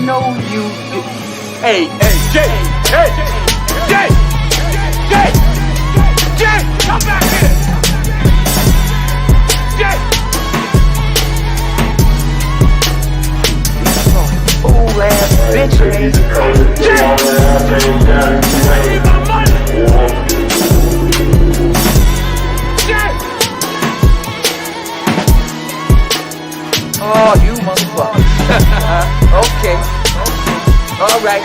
No, you. Hey, Jay, come back here. Jay. Fool ass bitch, man. Jay. Need my money. Jay. Oh, you motherfucker. Okay. All right.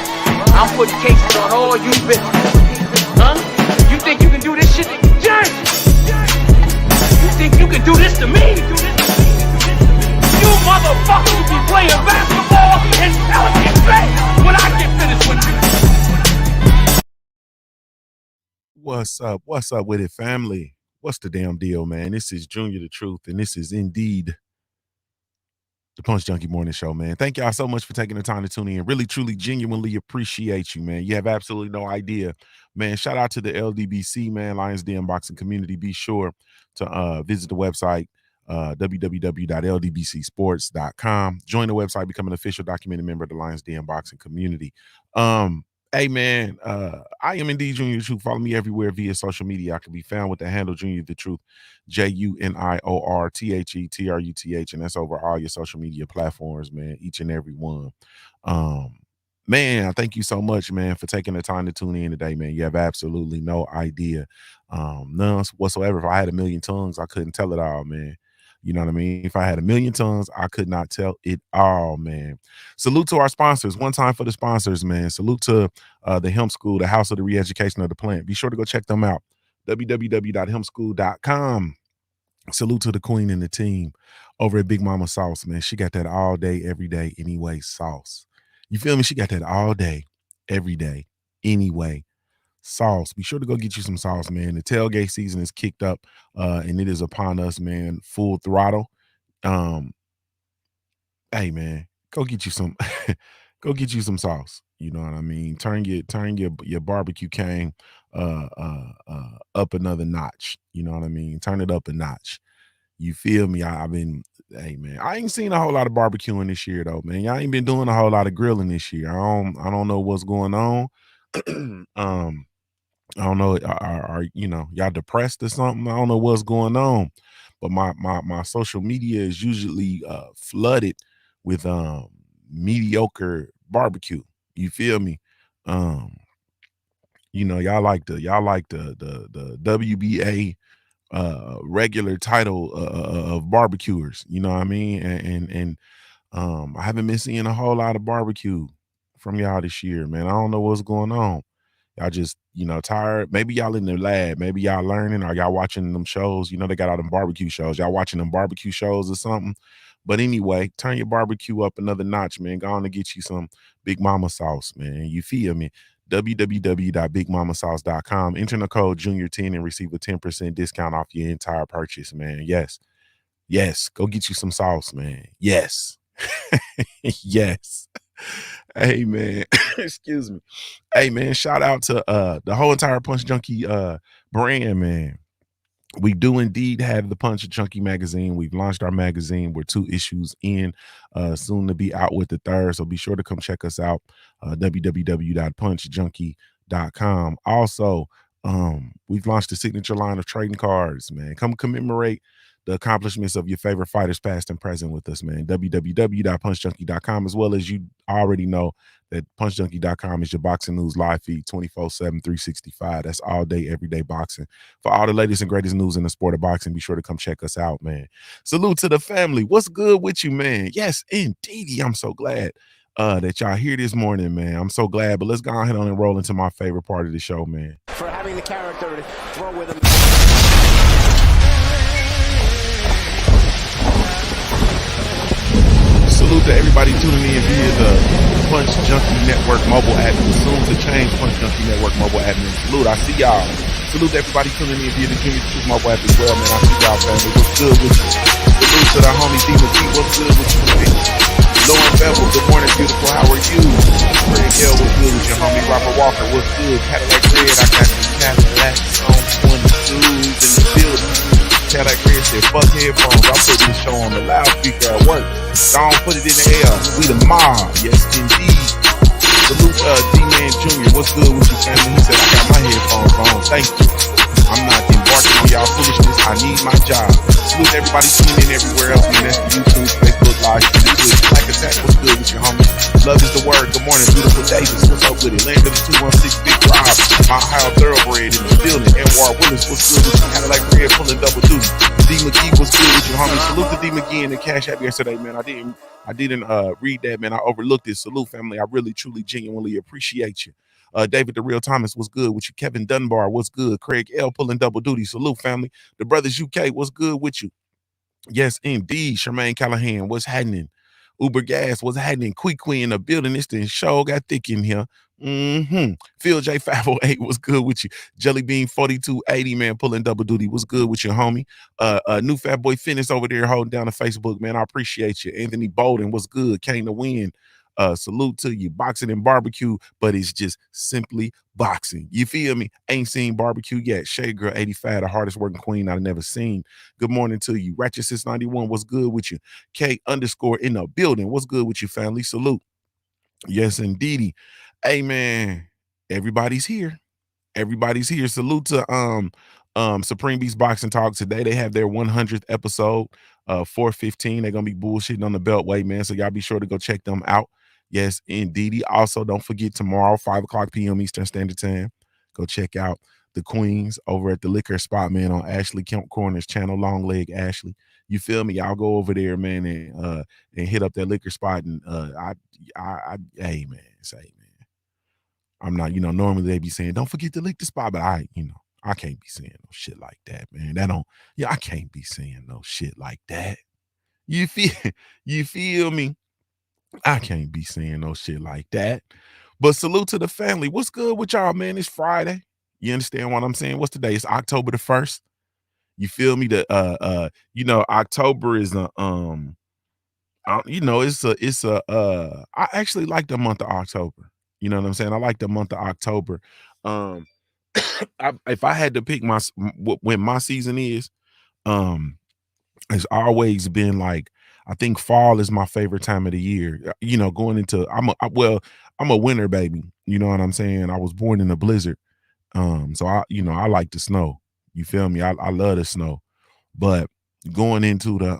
I'm putting cases on all you bitches. Huh? You think you can do this shit? Jay! You think you can do this to me? You motherfuckers will be playing basketball in Pelican Bay when I get finished with you. What's up? What's up with it, family? What's the damn deal, man? This is Junior the Truth, and this is indeed the Punch Junkie Morning Show, man. Thank y'all so much for taking the time to tune in. Really, truly, genuinely appreciate you, man. You have absolutely no idea, man. Shout out to the LDBC, man, Lions Den Boxing Community. Be sure to visit the website, www.ldbcsports.com. Join the website, become an official documented member of the Lions Den Boxing Community. Hey, man, I am indeed Junior the Truth. Follow me everywhere via social media. I can be found with the handle Junior the Truth, JUNIORTHETRUTH, and that's over all your social media platforms, man, each and every one. Man, thank you so much, man, for taking the time to tune in today, man. You have absolutely no idea, none whatsoever. If I had a million tongues, I couldn't tell it all, man. You know what I mean? If I had a million tongues, I could not tell it all, man. Salute to our sponsors. One time for the sponsors, man. Salute to the Hemp School, the House of the Re-Education of the Plant. Be sure to go check them out. www.hempschool.com. Salute to the queen and the team over at Big Mama Sauce, man. She got that all day, every day, anyway sauce. You feel me? She got that all day, every day, anyway sauce. Be sure to go get you some sauce, man. The tailgate season is kicked up, and it is upon us, man. Full throttle. Hey, man, go get you some, go get you some sauce. You know what I mean? Turn your barbecue game up another notch. You know what I mean? Turn it up a notch. You feel me? Hey, man, I ain't seen a whole lot of barbecuing this year though, man. Y'all ain't been doing a whole lot of grilling this year. I don't know what's going on. I don't know, are you know, y'all depressed or something? I don't know what's going on, but my social media is usually flooded with mediocre barbecue. You feel me? You know, y'all like the WBA regular title of barbecuers. You know what I mean? And I haven't been seeing a whole lot of barbecue from y'all this year, man. I don't know what's going on. Y'all just, you know, tired. Maybe y'all in the lab. Maybe y'all learning, or y'all watching them shows. You know, they got all them barbecue shows. Y'all watching them barbecue shows or something. But anyway, turn your barbecue up another notch, man. Go on to get you some Big Mama sauce, man. You feel me? www.bigmamasauce.com. Enter the code Junior10 and receive a 10% discount off your entire purchase, man. Yes. Go get you some sauce, man. Yes. Yes. Hey, man. Excuse me. Hey, man, shout out to the whole entire Punch Junkie brand, man. We do indeed have the Punch Junkie magazine. We've launched our magazine. We're 2 issues in, soon to be out with the 3rd. So be sure to come check us out, www.punchjunkie.com. Also, we've launched the signature line of trading cards, man. Come commemorate the accomplishments of your favorite fighters, past and present, with us, man. www.punchjunkie.com, as well as you already know that punchjunkie.com is your boxing news live feed 24/7, 365. That's all day, everyday boxing. For all the latest and greatest news in the sport of boxing, be sure to come check us out, man. Salute to the family. What's good with you, man? Yes, indeed. I'm so glad that y'all here this morning, man. I'm so glad. But let's go ahead and roll into my favorite part of the show, man. For having the character to throw with him. Salute to everybody tuning in via the Punch Junkie Network mobile app. Soon to change Punch Junkie Network mobile app. Salute, I see y'all. Salute to everybody tuning in via the Junior Truth mobile app as well, man. I see y'all, family. What's good with you? Salute to the homie Demon T. What's good with you, man? Lauren Bevel, good morning, beautiful. How are you? Greg Hill, what's good with you, homie? Robert Walker, what's good? Cadillac Red, I got some Cadillacs on 22s in the building. Cadillac Red said, fuck headphones. I'm putting this show on the loudspeaker at work. Don't put it in the air. We the mob. Yes, indeed. Salute D-Man Jr. What's good with you, family? He said, I got my headphones on. Thank you. I'm not embarking on y'all foolishness. I need my job. Salute everybody tuning in everywhere else. Man, that's the YouTube, Facebook Live, Twitch. Black Attack, what's good with you, homie? Love is the word. Good morning, beautiful Davis. What's up with it? Land of the 216 Big Rob. My Ohio Thoroughbred in the building. Edward Willis, what's good with you? Cadillac Red pulling double duty. D McGee, what's good with you, homie? Salute to D McGee in the Cash App yesterday, man. I didn't read that, man. I overlooked it. Salute, family. I really, truly, genuinely appreciate you. David the Real Thomas, what's good with you? Kevin Dunbar, what's good? Craig L pulling double duty. Salute, family. The Brothers UK, what's good with you? Yes, indeed. Charmaine Callahan, what's happening? Uber Gas, what's happening? Quee in the building. This thing show got thick in here. Phil J 508, what's good with you? Jelly Bean 4280, man, pulling double duty. What's good with you, homie? New Fat Boy Fitness over there holding down the Facebook, man. I appreciate you. Anthony Bolden, what's good? Came to win. Salute to you. Boxing and barbecue, but it's just simply boxing. You feel me? Ain't seen barbecue yet. Shade Girl 85, the hardest working queen I've never seen. Good morning to you. Ratchet 691, what's good with you? K _ in the building. What's good with you, family? Salute. Yes, indeedy. Hey, man, everybody's here. Everybody's here. Salute to Supreme Beast Boxing Talk. Today they have their 100th episode, 415. They're gonna be bullshitting on the Beltway, man. So y'all be sure to go check them out. Yes, indeedy. Also, don't forget tomorrow, 5:00 p.m. Eastern Standard Time. Go check out the Queens over at the Liquor Spot, man, on Ashley Kemp Corner's channel, Long Leg Ashley. You feel me? Y'all go over there, man, and hit up that liquor spot. And hey, man, say, man, I'm not, normally they be saying, don't forget to lick the spot, but I can't be saying no shit like that, man. I can't be saying no shit like that. You feel me? I can't be saying no shit like that. But salute to the family. What's good with y'all, man? It's Friday. You understand what I'm saying? What's today? It's October the 1st. You feel me? October is I actually like the month of October. You know what I'm saying? I like the month of October. If I had to pick when my season is, it's always been like, I think fall is my favorite time of the year. Going into I'm a winter baby. You know what I'm saying? I was born in a blizzard. So I like the snow. You feel me? I love the snow. But going into the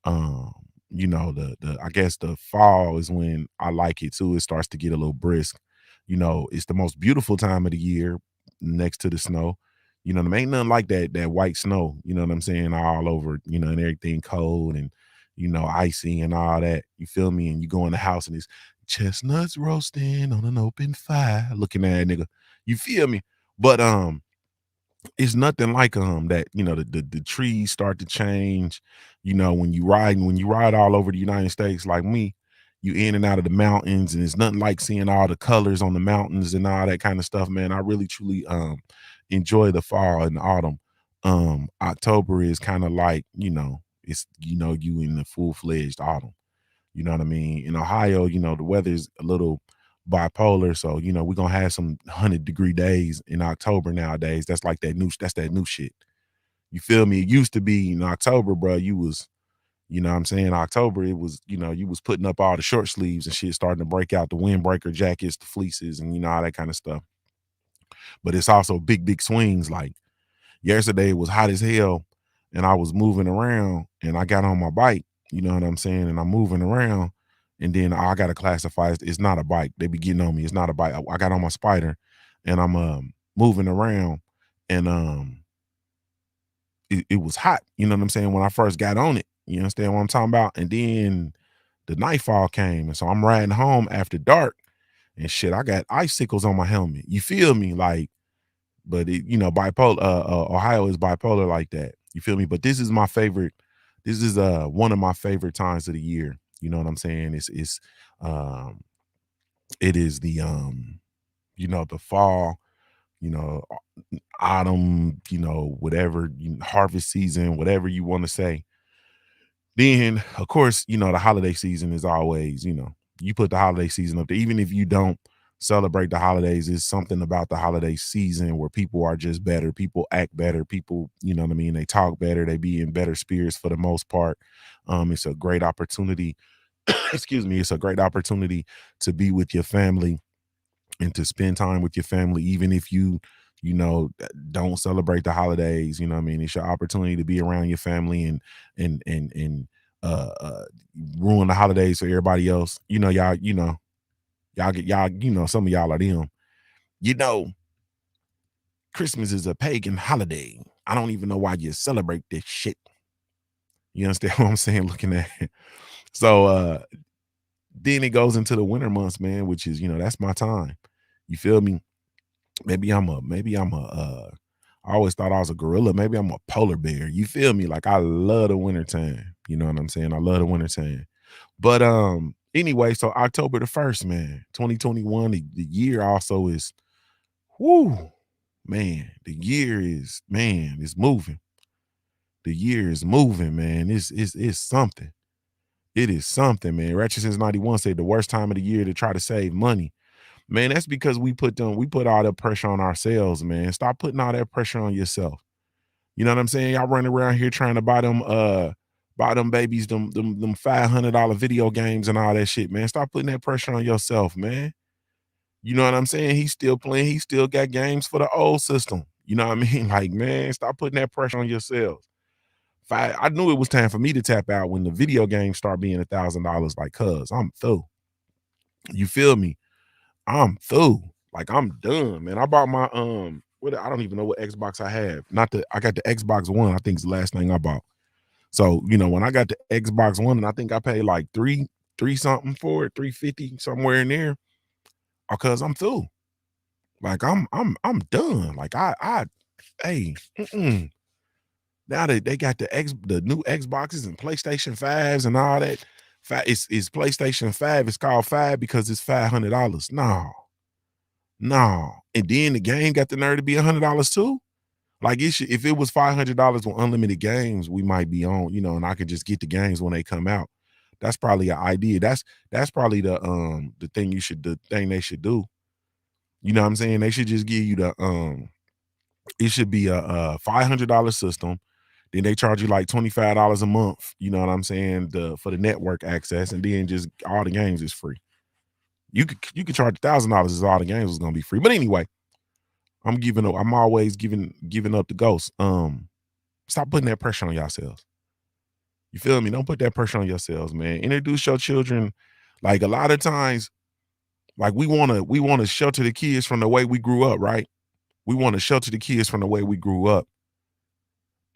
I guess the fall is when I like it too. It starts to get a little brisk. It's the most beautiful time of the year next to the snow. There ain't nothing like that white snow, you know what I'm saying, all over, and everything cold and, icy and all that. You feel me? And you go in the house and it's chestnuts roasting on an open fire. Looking at that nigga. You feel me? But it's nothing like that, the trees start to change, when you ride all over the United States like me, you in and out of the mountains, and it's nothing like seeing all the colors on the mountains and all that kind of stuff, man. I really truly enjoy the fall and the autumn. October is kind of like, it's you in the full-fledged autumn. You know what I mean? In Ohio, the weather's a little bipolar, so we're gonna have some 100-degree days in October nowadays. That's that new shit. You feel me? It used to be in October, bro. You was, what I'm saying, October, it was, you was putting up all the short sleeves and shit, starting to break out the windbreaker jackets, the fleeces, and all that kind of stuff. But it's also big swings. Like yesterday, it was hot as hell, and I was moving around, and I got on my bike. You know what I'm saying? And I'm moving around, and then I got to classify it's not a bike. They be getting on me. It's not a bike. I got on my Spider, and I'm moving around, and it was hot. You know what I'm saying? When I first got on it, you understand what I'm talking about? And then the nightfall came, and so I'm riding home after dark, and shit, I got icicles on my helmet. You feel me? Like, but bipolar. Ohio is bipolar like that. You feel me? But this is my favorite. This is one of my favorite times of the year. You know what I'm saying? It is the the fall, autumn, whatever, harvest season, whatever you want to say. Then, of course, the holiday season is always, you put the holiday season up there, even if you don't celebrate the holidays. It's something about the holiday season where people are just better. People act better. People, you know what I mean? They talk better. They be in better spirits for the most part. It's a great opportunity. Excuse me. It's a great opportunity to be with your family and to spend time with your family, even if you know, don't celebrate the holidays. You know what I mean? It's your opportunity to be around your family and uh, uh ruin the holidays for everybody else. Y'all, some of y'all are them. You know, Christmas is a pagan holiday. I don't even know why you celebrate this shit. You understand what I'm saying? Looking at it. So then it goes into the winter months, man, which is, that's my time. You feel me? Maybe I'm a I always thought I was a gorilla. Maybe I'm a polar bear. You feel me? Like I love the wintertime. You know what I'm saying? I love the wintertime. But anyway, so October the 1st, man, 2021, the year also is whoo, man. The year is, man, it's moving. The year is moving, man. It's something. It is something, man. Ratchet since 91 said the worst time of the year to try to save money. Man, that's because we put all that pressure on ourselves, man. Stop putting all that pressure on yourself. You know what I'm saying? Y'all running around here trying to buy them babies, them $500 video games and all that shit, man. Stop putting that pressure on yourself, man. You know what I'm saying? He's still playing. He still got games for the old system. You know what I mean? Like, man, stop putting that pressure on yourselves. I knew it was time for me to tap out when the video games start being $1,000. Like, cuz I'm through. You feel me? I'm through. Like, I'm done, man. I bought my I don't even know what Xbox I have. I got the Xbox One. I think it's the last thing I bought. So, when I got the Xbox One, and I think I paid like three something for it, 350 somewhere in there, because I'm through. Like I'm done. Like hey, now they got the new Xboxes and PlayStation 5s and all that. It's PlayStation 5. It's called 5 because it's $500. No. And then the game got the nerve to be $100 too. Like if it was $500 with unlimited games, we might be on, and I could just get the games when they come out. That's probably an idea. That's probably the thing they should do. You know what I'm saying? They should just give you it should be a $500 system. Then they charge you like $25 a month. You know what I'm saying? For the network access, and then just all the games is free. You could charge $1,000 as all the games was gonna be free. But anyway, I'm always giving up the ghost. Stop putting that pressure on yourselves. You feel me? Don't put that pressure on yourselves, man. Introduce your children. Like a lot of times, like we wanna shelter the kids from the way we grew up, right? We want to shelter the kids from the way we grew up.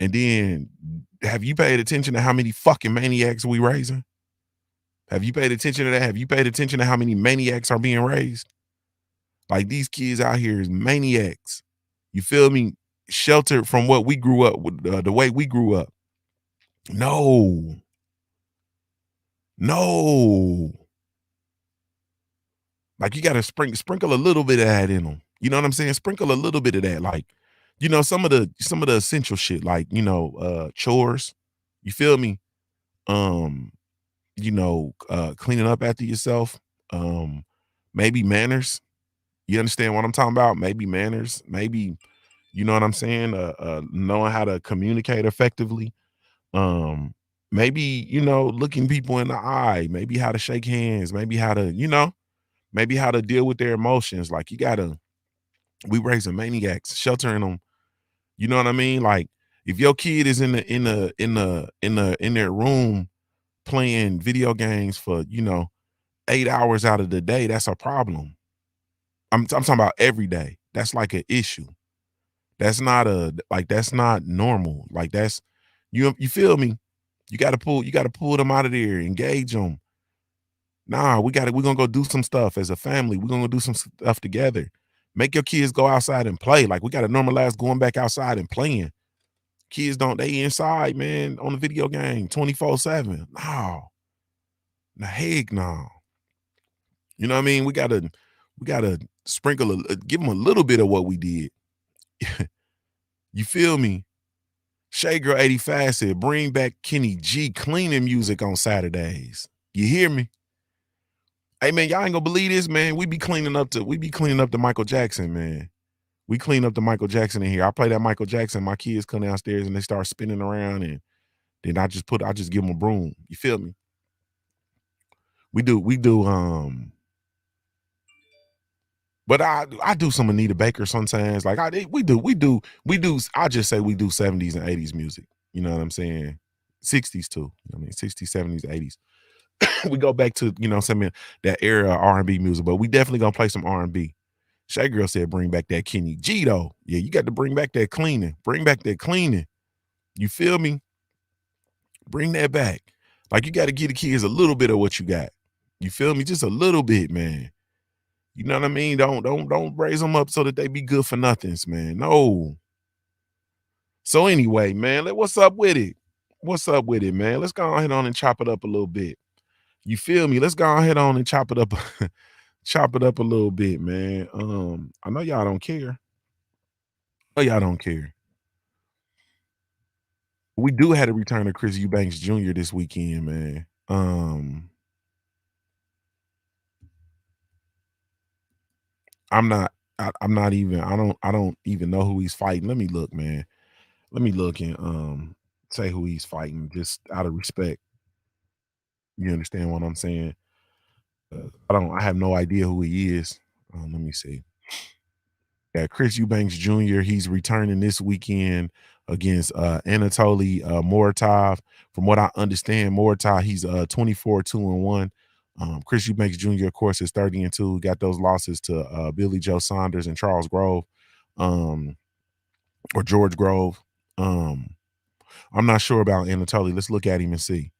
And then have you paid attention to how many fucking maniacs we raising? Have you paid attention to that? Have you paid attention to how many maniacs are being raised? Like these kids out here is maniacs. You feel me? Sheltered from what we grew up with, the way we grew up. No. Like you got to sprinkle a little bit of that in them. You know what I'm saying? Sprinkle a little bit of that. Like, some of the essential shit, like, chores. You feel me? Cleaning up after yourself. Maybe manners. You understand what I'm talking about? Maybe manners. Maybe, you know what I'm saying? Knowing how to communicate effectively. Maybe, looking people in the eye. Maybe how to shake hands. Maybe how to, maybe how to deal with their emotions. Like we raising maniacs, sheltering them. You know what I mean? Like if your kid is in their room playing video games for 8 hours out of the day, that's a problem. I'm talking about every day. That's like an issue. That's not normal. Like that's you feel me? You gotta pull them out of there, engage them. Nah, we're gonna go do some stuff as a family. We're gonna go do some stuff together. Make your kids go outside and play. Like we gotta normalize going back outside and playing. Kids they inside, man, on the video game 24/7. No. The heck no. You know what I mean? We gotta sprinkle give them a little bit of what we did. You feel me? Shay Girl 85 said, bring back Kenny G cleaning music on Saturdays. You hear me? Hey man, y'all ain't gonna believe this, man. We be cleaning up the Michael Jackson, man. We clean up the Michael Jackson in here. I play that Michael Jackson. My kids come downstairs and they start spinning around, and then I just give them a broom. You feel me? We do. But I do some Anita Baker sometimes. Like we do. I just say we do 70s and 80s music. You know what I'm saying? 60s too. I mean 60s, 70s, 80s. We go back to, you know, some that era of R&B music, but we definitely gonna play some R&B. Shay Girl said bring back that Kenny G though. Yeah, you got to bring back that cleaning. Bring back that cleaning. You feel me? Bring that back. Like you got to give the kids a little bit of what you got. You feel me? Just a little bit, man. You know what I mean? Don't raise them up so that they be good for nothings, man. No. So anyway, man, what's up with it? What's up with it, man? Let's go ahead on and chop it up a little bit. You feel me? Let's go ahead on and chop it up, chop it up a little bit, man. I know y'all don't care. I know y'all don't care. We do have a return of Chris Eubanks Jr. this weekend, man. I'm not even. I don't even know who he's fighting. Let me look, man. Let me look and say who he's fighting, just out of respect. You understand what I'm saying? I have no idea who he is. Let me see. Yeah, Chris Eubanks Jr. He's returning this weekend against Anatoly Muratov. From what I understand, Muratov, he's 24-2-1. Chris Eubanks Jr., of course, is 30-2. Got those losses to Billy Joe Saunders and Charles Grove, or George Grove. I'm not sure about Anatoly. Let's look at him and see.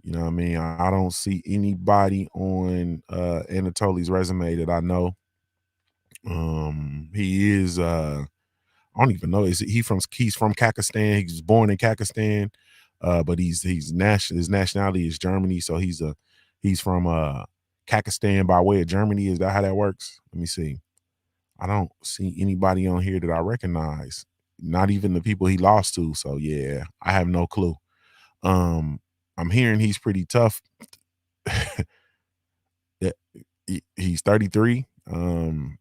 You know what I mean? I don't see anybody on Anatoly's resume that I know. He is I don't even know. He's from Kakistan. He was born in Kakistan, but his nationality is Germany. So he's from Kakistan by way of Germany. Is that how that works? Let me see. I don't see anybody on here that I recognize. Not even the people he lost to. So yeah, I have no clue. I'm hearing he's pretty tough. He's 33. Man,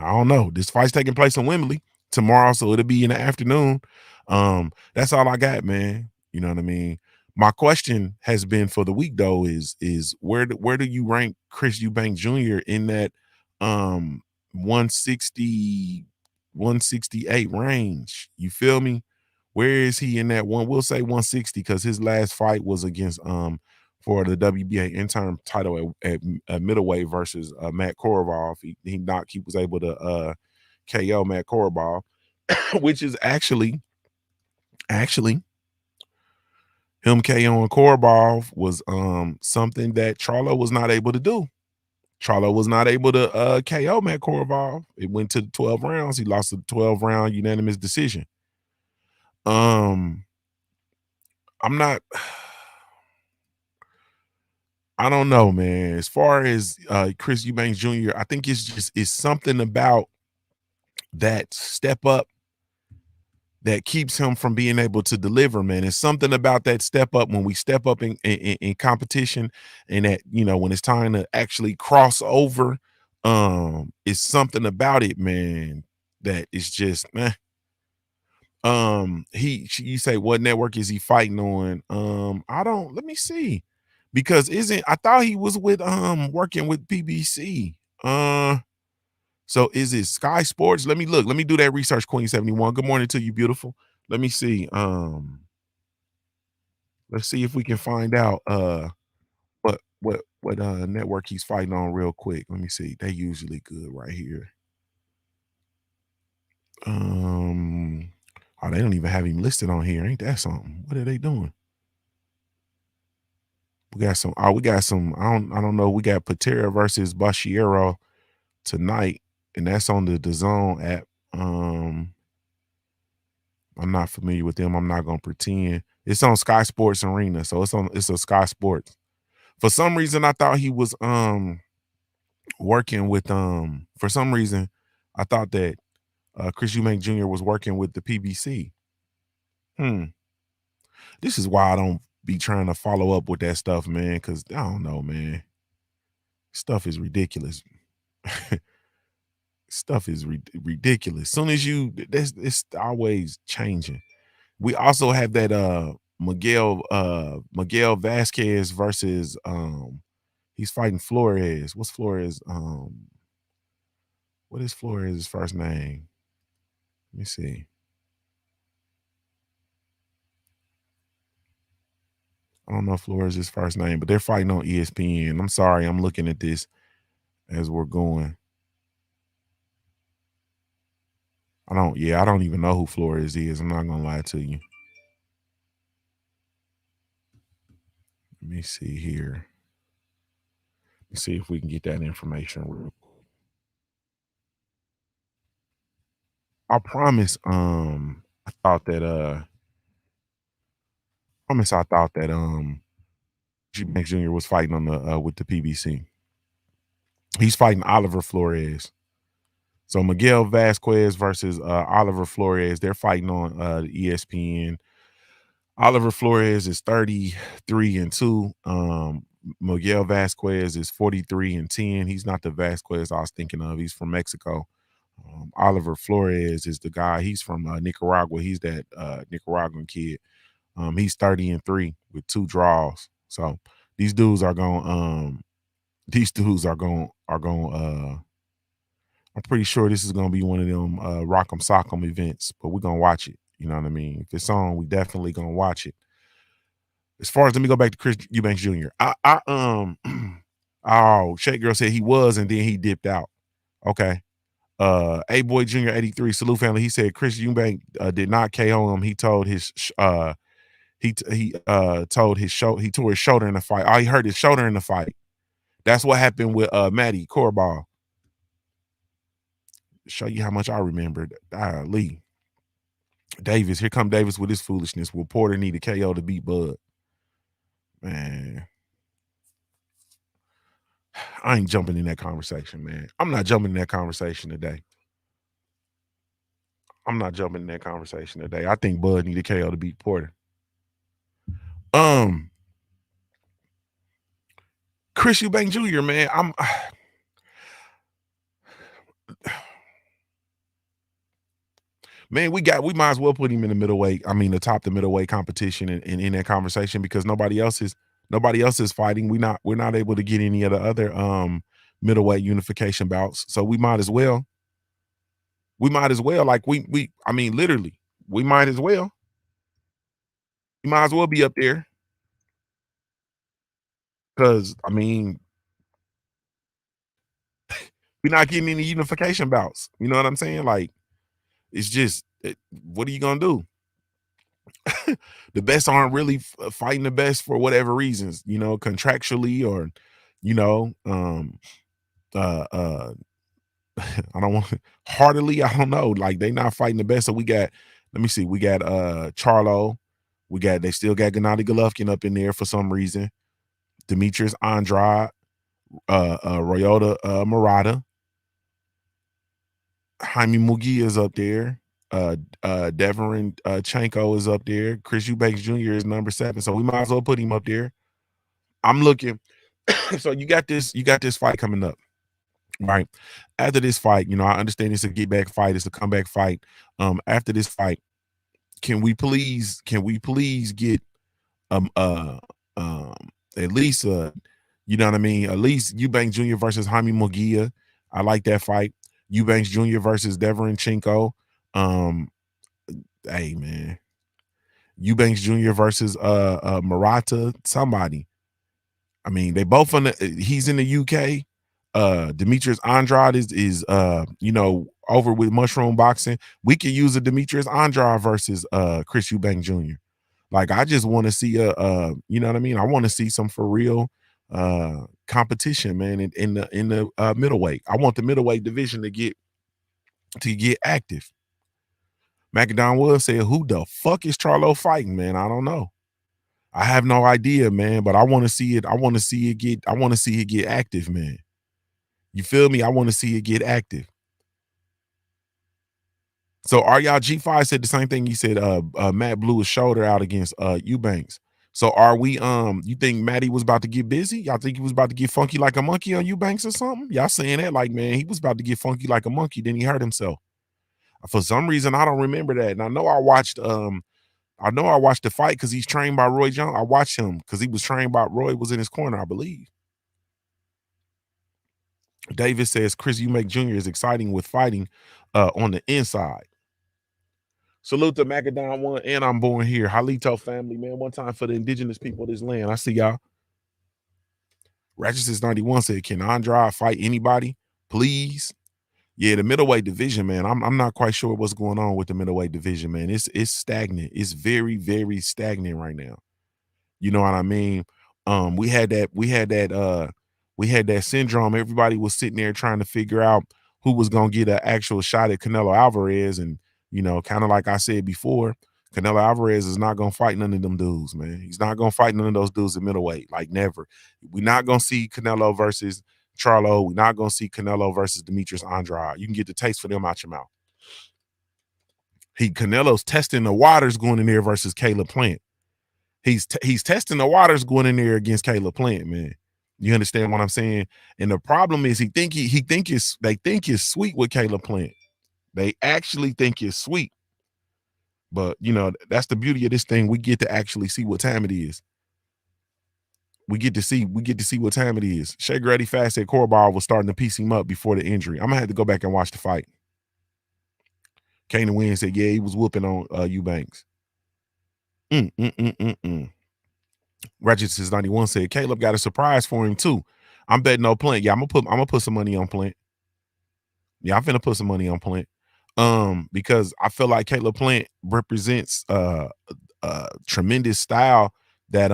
I don't know. This fight's taking place in Wembley tomorrow, so it'll be in the afternoon. That's all I got, man. You know what I mean? My question has been for the week though is where do you rank Chris Eubanks Jr. in that 160 168 range? You feel me? Where is he in that one? We'll say 160 because his last fight was against for the WBA interim title at middleweight versus Matt Korobov. He was able to KO Matt Korobov, which is actually him KOing Korobov was something that Charlo was not able to do. Charlo was not able to KO Matt Korobov. It went to 12 rounds. He lost a 12-round unanimous decision. I'm not. I don't know, man. As far as Chris Eubanks Jr., I think it's something about that step up that keeps him from being able to deliver, man. It's something about that step up when we step up in competition, and that, you know, when it's time to actually cross over, it's something about it, man, that is just, man. You say what network is he fighting on? Let me see. Because I thought he was with working with PBC. So is it Sky Sports? Let me look. Let me do that research, Queen 71. Good morning to you, beautiful. Let me see. Let's see if we can find out what network he's fighting on real quick. Let me see. They usually good right here. Oh, they don't even have him listed on here. Ain't that something? What are they doing? We got some. I don't know. We got Patera versus Bashiero tonight, and that's on the DAZN app. I'm not familiar with them. I'm not gonna pretend. It's on Sky Sports Arena, so it's a Sky Sports. For some reason, I thought he was working with for some reason, I thought that Chris Eubanks Jr. was working with the PBC. This is why be trying to follow up with that stuff, man, because I don't know, man. Stuff is ridiculous. Stuff is ridiculous. Soon as it's always changing. We also have that Miguel Vasquez versus he's fighting Flores. What's Flores? What is Flores' first name? Let me see. I don't know Flores' first name, but they're fighting on ESPN. I'm sorry, I'm looking at this as we're going. I don't even know who Flores is. I'm not gonna lie to you. Let me see here. Let's see if we can get that information. I promise. I thought that Eubanks Jr. was fighting on the with the PBC. He's fighting Oliver Flores. So Miguel Vasquez versus Oliver Flores. They're fighting on ESPN. Oliver Flores is 33-2. Miguel Vasquez is 43-10. He's not the Vasquez I was thinking of. He's from Mexico. Oliver Flores is the guy. He's from Nicaragua. He's that Nicaraguan kid. He's 30-3 with 2 draws. So these dudes are going. I'm pretty sure this is gonna be one of them rock'em sock'em events, but we're gonna watch it. You know what I mean? If it's on, we definitely gonna watch it. As far as, let me go back to Chris Eubanks Jr. Oh, Shake Girl said he was, and then he dipped out. Okay. A Boy Jr. 83 salute family. He said Chris Eubanks did not KO him. He told his told his show he tore his shoulder in the fight. Oh, he hurt his shoulder in the fight. That's what happened with Matty Corball. Show you how much I remembered. Lee Davis, here come Davis with his foolishness. Will Porter need a KO to beat Bud? Man, I ain't jumping in that conversation, man. I'm not jumping in that conversation today. I think Bud need a KO to beat Porter. Chris Eubanks Jr., man, man, we might as well put him in the middleweight. I mean, atop the middleweight competition and in that conversation, because nobody else is fighting. We're not able to get any of the other middleweight unification bouts. So we might as well. Like I mean, literally, we might as well. You might as well be up there. Because I mean, we're not getting any unification bouts. You know what I'm saying? Like, it's just, what are you gonna do? The best aren't really fighting the best for whatever reasons, you know, contractually or, you know, I don't want heartily. I don't know. Like, they not fighting the best. So we got, let me see, we got Charlo. They still got Gennady Golovkin up in there for some reason. Demetrius Andrade, Ryota Murata. Jaime Mugia is up there. Devin Chanko is up there. Chris Eubanks Jr. is number 7. So we might as well put him up there. I'm looking. So you got this fight coming up, right? After this fight, you know, I understand it's a get back fight, it's a comeback fight. After this fight, can we please get at least you know what I mean? At least Eubanks Jr. versus Jaime Mugia. I like that fight. Eubanks Jr. versus Devin Chinko. Hey man, Eubanks Jr. versus Murata, somebody. I mean, they both he's in the UK. Demetrius Andrade is you know, over with Mushroom Boxing. We could use a Demetrius Andrade versus Chris Eubanks Jr. Like, I just want to see you know what I mean? I want to see some for real competition, man, in the middleweight. I want the middleweight division to get active. Macadon Wood said, who the fuck is Charlo fighting, man? I don't know. I have no idea, man, but I want to see it. I want to see it get active, man. You feel me? I want to see it get active. So y'all G5 said the same thing. He said Matt blew his shoulder out against Eubanks. So are we you think Matty was about to get busy? Y'all think he was about to get funky like a monkey on Eubanks or something? Y'all saying that like, man, he was about to get funky like a monkey, then he hurt himself. For some reason, I don't remember that. And I know I watched the fight because he's trained by Roy Jones. I watched him because he was trained by Roy, was in his corner, I believe. Davis says Chris Eubanks Jr. is exciting with fighting on the inside. Salute to Macadon One, and I'm born here. Halito family, man. One time for the indigenous people of this land. I see y'all. Righteousness 91 said, can Andrade fight anybody? Please. Yeah, the middleweight division, man. I'm not quite sure what's going on with the middleweight division, man. It's stagnant. It's very, very stagnant right now. You know what I mean? We had that syndrome. Everybody was sitting there trying to figure out who was gonna get an actual shot at Canelo Alvarez. And kind of like I said before, Canelo Alvarez is not gonna fight none of them dudes, man. He's not gonna fight none of those dudes at middleweight, like never. We're not gonna see Canelo versus Charlo. We're not gonna see Canelo versus Demetrius Andrade. You can get the taste for them out your mouth. Canelo's testing the waters going in there versus Caleb Plant. He's testing the waters going in there against Caleb Plant, man. You understand what I'm saying? And the problem is they think it's sweet with Caleb Plant. They actually think it's sweet. But that's the beauty of this thing. We get to actually see what time it is. We get to see what time it is. Shea Grady Fast said Corball was starting to piece him up before the injury. I'm gonna have to go back and watch the fight. Kanan Wynn said, yeah, he was whooping on Eubanks. Righteousness 91 said Caleb got a surprise for him too. I'm betting on Plant. Yeah, I'm gonna put some money on Plant. Yeah, I'm finna put some money on Plant. Because I feel like Caleb Plant represents tremendous style that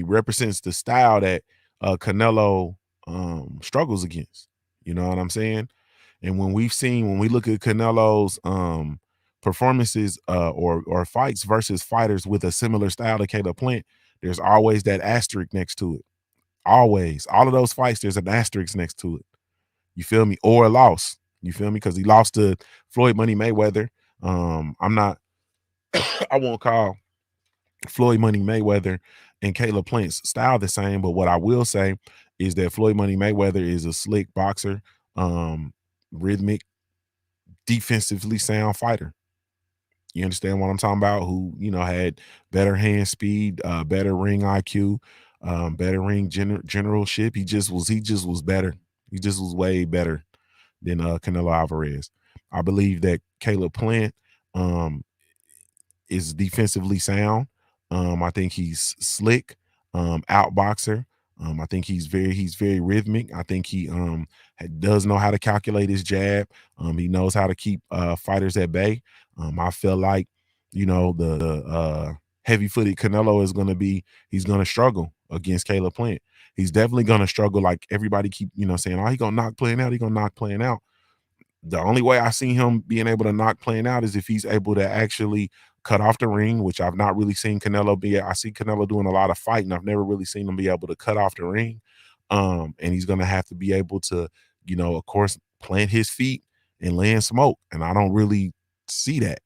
represents the style that Canelo struggles against. You know what I'm saying? And when we look at Canelo's performances or fights versus fighters with a similar style to Caleb Plant, there's always that asterisk next to it. Always. All of those fights, there's an asterisk next to it. You feel me? Or a loss. You feel me? Because he lost to Floyd Money Mayweather. I won't call Floyd Money Mayweather and Caleb Plant's style the same, but what I will say is that Floyd Money Mayweather is a slick boxer, rhythmic, defensively sound fighter. You understand what I'm talking about? Who had better hand speed, better ring IQ, better ring generalship. He just was better. He just was way better than Canelo Alvarez. I believe that Caleb Plant is defensively sound. I think he's slick, outboxer. I think he's very rhythmic. I think he does know how to calculate his jab. He knows how to keep fighters at bay. I feel like the heavy-footed Canelo he's going to struggle against Caleb Plant. He's definitely going to struggle, like everybody keep saying, oh, he's going to knock Plant out. He's going to knock Plant out. The only way I see him being able to knock Plant out is if he's able to actually cut off the ring, which I've not really seen Canelo be. I see Canelo doing a lot of fighting. I've never really seen him be able to cut off the ring. And he's going to have to be able to, of course, plant his feet and land smoke. And I don't really see that.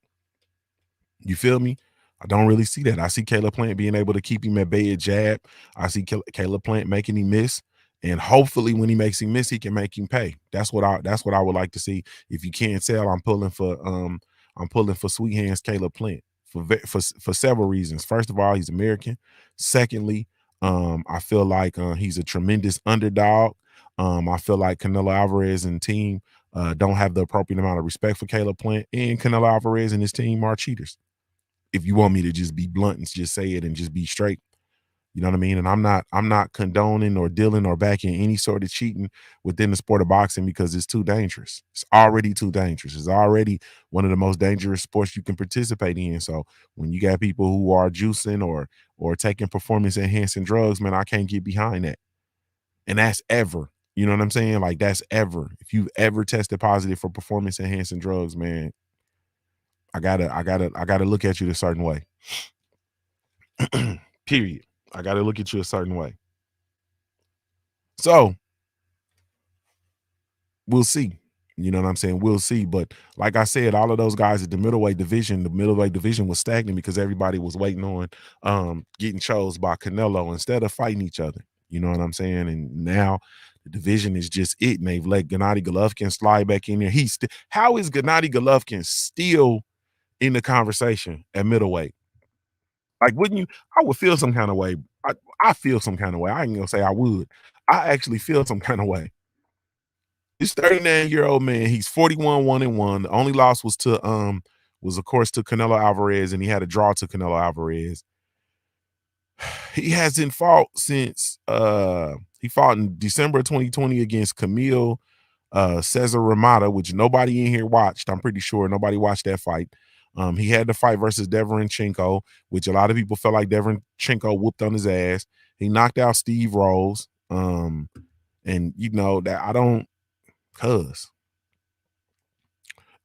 You feel me? I don't really see that. I see Caleb Plant being able to keep him at bay at jab. I see Caleb Plant making him miss. And hopefully when he makes him miss, he can make him pay. That's what I would like to see. If you can't tell, I'm pulling for Sweet Hands Caleb Plant for several reasons. First of all, he's American. Secondly, I feel like he's a tremendous underdog. I feel like Canelo Alvarez and team don't have the appropriate amount of respect for Caleb Plant, and Canelo Alvarez and his team are cheaters. If you want me to just be blunt and just say it and just be straight. You know what I mean? And I'm not condoning or dealing or backing any sort of cheating within the sport of boxing because it's too dangerous. It's already too dangerous. It's already one of the most dangerous sports you can participate in. So when you got people who are juicing or taking performance enhancing drugs, man, I can't get behind that. And that's ever. You know what I'm saying? Like that's ever. If you've ever tested positive for performance enhancing drugs, man, I gotta look at you a certain way. Period. I got to look at you a certain way. So we'll see. You know what I'm saying? We'll see. But like I said, all of those guys at the middleweight division was stagnant because everybody was waiting on getting chose by Canelo instead of fighting each other. You know what I'm saying? And now the division is just it. And they've let Gennady Golovkin slide back in there. How is Gennady Golovkin still in the conversation at middleweight? Like, wouldn't you? I would feel some kind of way. I feel some kind of way. I ain't gonna say I would. I actually feel some kind of way. This 39-year-old man, he's 41-1-1. The only loss was of course to Canelo Alvarez, and he had a draw to Canelo Alvarez. He hasn't fought since he fought in December 2020 against Camille Cesar Ramada, which nobody in here watched. I'm pretty sure nobody watched that fight. He had the fight versus Deverenchenko, which a lot of people felt like Deverenchenko whooped on his ass. He knocked out Steve Rose. And you know that I don't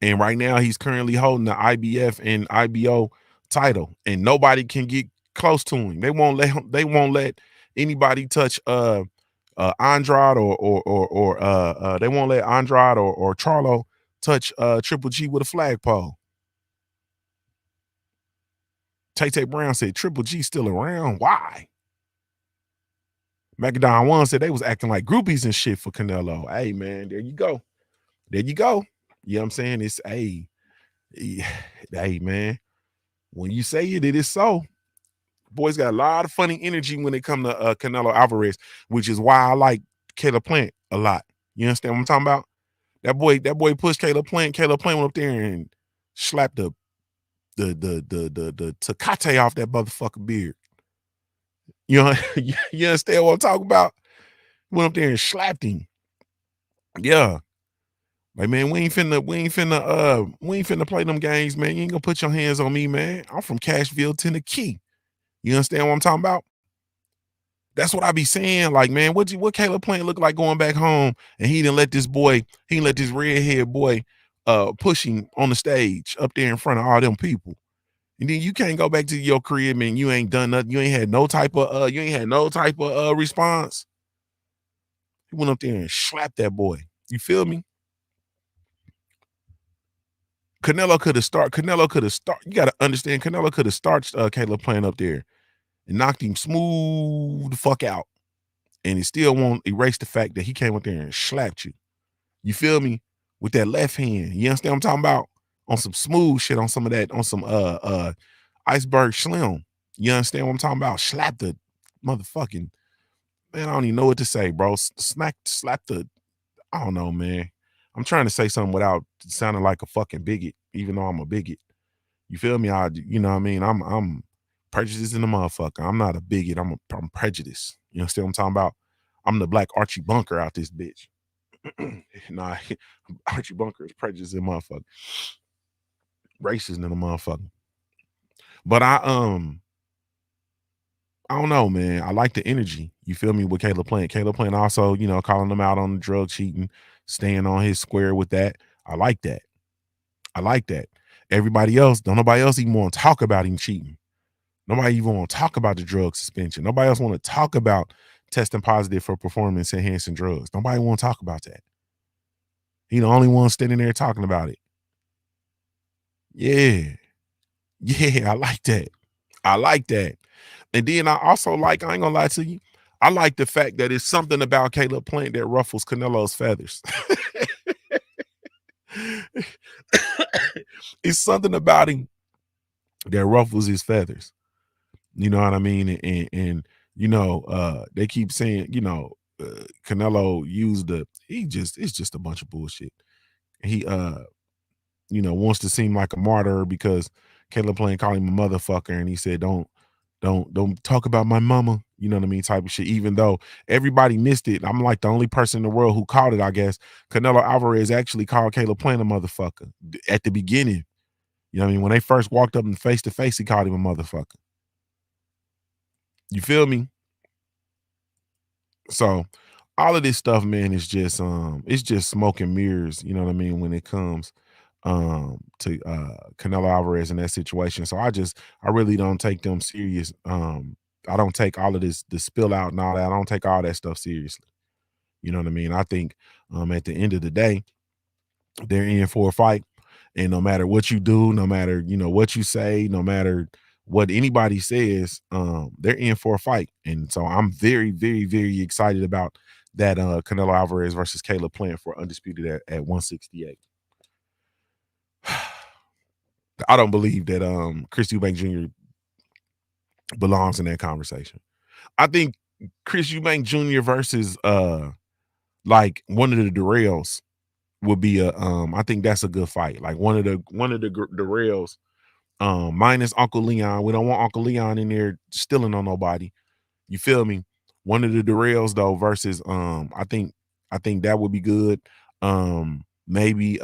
and right now he's currently holding the IBF and IBO title, and nobody can get close to him. They won't let anybody touch Andrade or they won't let Andrade or Charlo touch Triple G with a flagpole. Tay Brown said Triple G still around. Why? Macadon One said they was acting like groupies and shit for Canelo. Hey man, there you go. There you go. You know what I'm saying? It's hey man. When you say it, it is so. Boy's got a lot of funny energy when it comes to Canelo Alvarez, which is why I like Caleb Plant a lot. You understand what I'm talking about? That boy pushed Caleb Plant. Caleb Plant went up there and slapped the Tecate off that motherfucking beard. You know, you understand what I'm talking about? Went up there and slapped him. Yeah. Like, man, we ain't finna play them games, man. You ain't gonna put your hands on me, man. I'm from Cashville, Tennessee. You understand what I'm talking about? That's what I be saying. Like, man, what Caleb Plant look like going back home, and he didn't let this redhead boy push him on the stage up there in front of all them people. And then you can't go back to your crib, man. You ain't done nothing. You ain't had no type of response. He went up there and slapped that boy. You feel me? Canelo could have started. You got to understand, Canelo could have started Caleb Plant up there and knocked him smooth the fuck out. And he still won't erase the fact that he came up there and slapped you. You feel me? With that left hand. You understand what I'm talking about? On some smooth shit, on some of that, on some iceberg slim. You understand what I'm talking about? Slap the motherfucking, man, I don't even know what to say, bro. Slap the, I don't know, man. I'm trying to say something without sounding like a fucking bigot, even though I'm a bigot. You feel me? You know what I mean? I'm prejudiced in the motherfucker. I'm not a bigot. I'm prejudiced. You understand what I'm talking about? I'm the black Archie Bunker out this bitch. Nah, Archie Bunker is prejudiced in motherfucker. Racist in the motherfucker. But I don't know, man. I like the energy. You feel me with Caleb Plant. Caleb Plant also, you know, calling them out on the drug cheating, staying on his square with that. I like that. Nobody else even want to talk about him cheating. Nobody even want to talk about the drug suspension. Nobody else want to talk about testing positive for performance enhancing drugs. Nobody want to talk about that. He the only one standing there talking about it. Yeah, I like that. And then I also like, I ain't gonna lie to you, I like the fact that it's something about Caleb Plant that ruffles Canelo's feathers. It's something about him that ruffles his feathers. You know what I mean? And you know, they keep saying, you know, Canelo it's just a bunch of bullshit. He you know, wants to seem like a martyr because Caleb Plant called him a motherfucker, and he said, don't talk about my mama, you know what I mean, type of shit, even though everybody missed it. I'm like the only person in the world who called it, I guess. Canelo Alvarez actually called Caleb Plant a motherfucker at the beginning. You know what I mean? When they first walked up and face to face, he called him a motherfucker. You feel me? So all of this stuff, man, is just it's just smoke and mirrors, you know what I mean, when it comes to Canelo Alvarez in that situation. So I really don't take them serious. I don't take all of this, the spill out and all that. I don't take all that stuff seriously. You know what I mean? I think at the end of the day, They're in for a fight. And no matter what you do, no matter, what you say, no matter what anybody says, they're in for a fight. And so I'm very, very, very excited about that Canelo Alvarez versus Caleb playing for undisputed at 168. I don't believe that Chris Eubanks Jr. belongs in that conversation. I think Chris Eubanks Jr. versus like one of the Darrells would be I think that's a good fight. Like one of the Darrells, minus Uncle Leon. We don't want Uncle Leon in there stealing on nobody. You feel me? One of the Darrells though versus I think that would be good. Maybe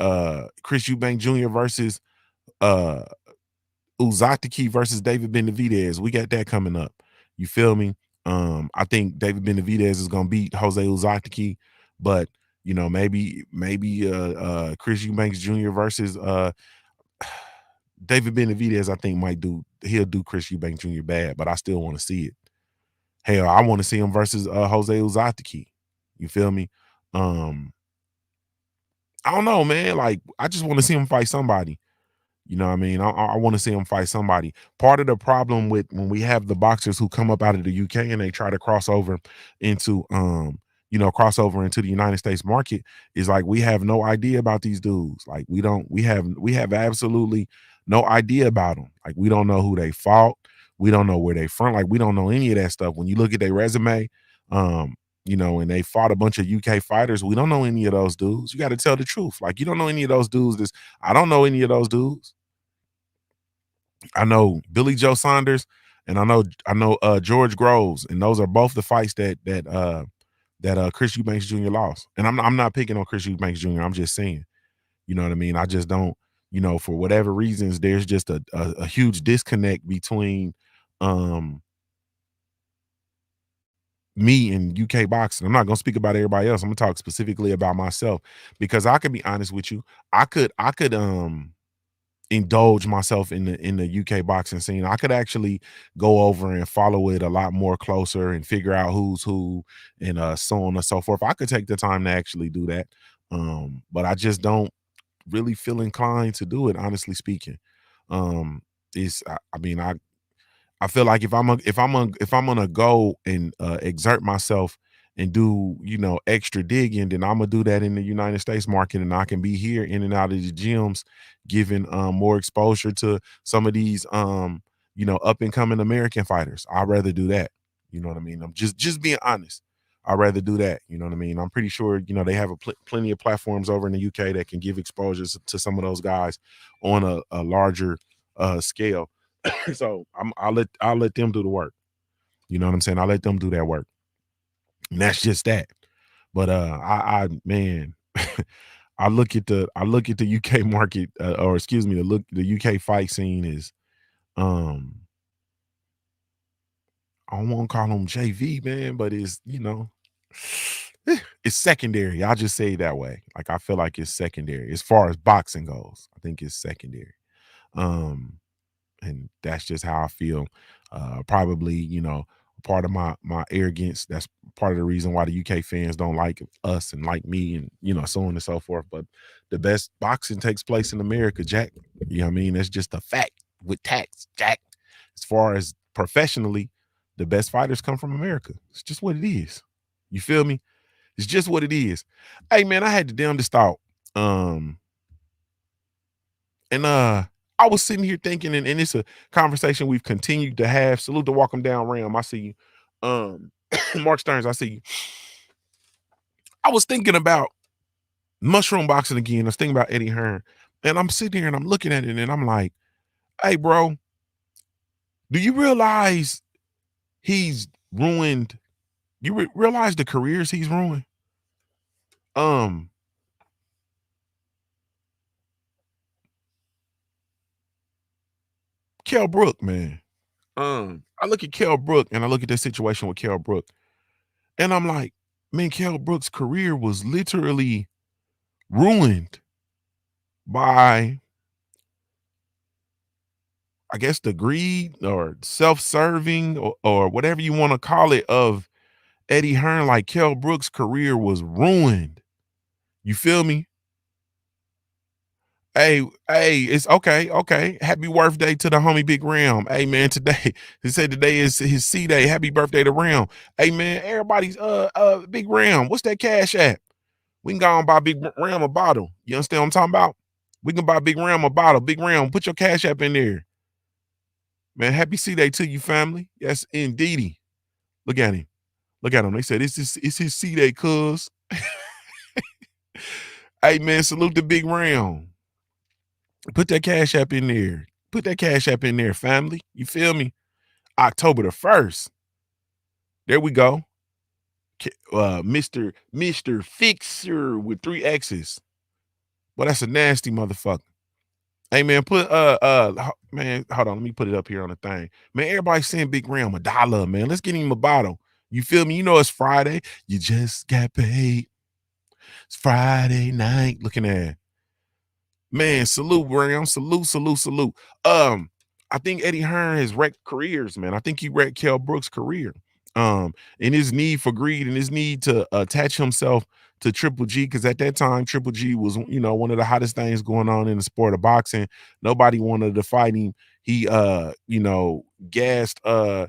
Chris Eubanks Jr. versus Uzatiki versus David Benavidez. We got that coming up. You feel me? I think David Benavidez is gonna beat Jose Uzatiki, but maybe Chris Eubanks Jr. versus David Benavidez, I think he'll do Chris Eubanks Jr. bad, but I still want to see it. Hell, I want to see him versus Jose Uzatiki. You feel me? I don't know, man. Like, I just want to see him fight somebody. You know what I mean? I want to see him fight somebody. Part of the problem with when we have the boxers who come up out of the UK and they try to cross over into the United States market is like we have no idea about these dudes. Like we have absolutely no idea about them. Like we don't know who they fought. We don't know where they from. Like we don't know any of that stuff. When you look at their resume, and they fought a bunch of UK fighters, we don't know any of those dudes. You got to tell the truth. Like you don't know any of those dudes. I don't know any of those dudes. I know Billy Joe Saunders and I know George Groves, and those are both the fights that Chris Eubanks Jr. lost. And I'm not picking on Chris Eubanks Jr. I'm just saying, you know what I mean? I just don't, for whatever reasons, there's just a huge disconnect between me and UK boxing. I'm not gonna speak about everybody else. I'm gonna talk specifically about myself because I can be honest with you. I could indulge myself in the UK boxing scene. I could actually go over and follow it a lot more closer and figure out who's who and so on and so forth. I could take the time to actually do that. But I just don't really feel inclined to do it, honestly speaking. I feel like if I'm gonna go and exert myself and do extra digging, then I'm gonna do that in the United States market, and I can be here in and out of the gyms, giving more exposure to some of these up and coming American fighters. I'd rather do that. You know what I mean? I'm just being honest. I'd rather do that. You know what I mean? I'm pretty sure they have plenty of platforms over in the UK that can give exposures to some of those guys on a larger scale. So I'll let them do the work. You know what I'm saying? I'll let them do that work. And that's just that. But I man, I look at the UK market, or excuse me, the UK fight scene is I don't want to call them JV, man, but it's it's secondary. I'll just say it that way. Like I feel like it's secondary as far as boxing goes. I think it's secondary. And that's just how I feel. Probably, part of my arrogance. That's part of the reason why the UK fans don't like us and like me, and so on and so forth. But the best boxing takes place in America, Jack. You know what I mean? That's just a fact with tax, Jack. As far as professionally, the best fighters come from America. It's just what it is. You feel me? It's just what it is. Hey man, I had the damnedest thought. And I was sitting here thinking, and it's a conversation we've continued to have. Salute to Walk 'em Down Ram. I see you. Mark Stearns, I see you. I was thinking about mushroom boxing again. I was thinking about Eddie Hearn. And I'm sitting here and I'm looking at it and I'm like, hey, bro, do you realize he's ruined? You realize the careers he's ruined? Kell Brook, man. I look at Kell Brook and I look at this situation with Kell Brook, and I'm like, man, Kell Brook's career was literally ruined by, I guess, the greed or self-serving or whatever you want to call it of Eddie Hearn. Like Kell Brook's career was ruined. You feel me? Hey, it's okay. Okay. Happy birthday to the homie Big Ram. Hey man, today he said today is his C day. Happy birthday to Ram. Hey man, everybody's Big Ram. What's that cash at? We can go and buy Big Ram a bottle. You understand what I'm talking about? We can buy Big Ram a bottle. Big Ram, put your cash app in there. Man, happy C day to you, family. Yes, indeedy. Look at him. Look at him. They said it's his C day, cuz. Hey man, salute the Big Ram. Put that cash app in there. Put that cash app in there, family. You feel me? October the 1st. There we go. Mr. Fixer with 3 X's. Well, that's a nasty motherfucker. Hey man, man, hold on. Let me put it up here on the thing. Man, everybody send Big Ram $1, man. Let's get him a bottle. You feel me? You know it's Friday. You just got paid. It's Friday night. Looking at man, salute, Ram. Salute. I think Eddie Hearn has wrecked careers, man. I think he wrecked Kell Brooks' career. In his need for greed and his need to attach himself to Triple G, because at that time Triple G was, you know, one of the hottest things going on in the sport of boxing. Nobody wanted to fight him. He gassed Kell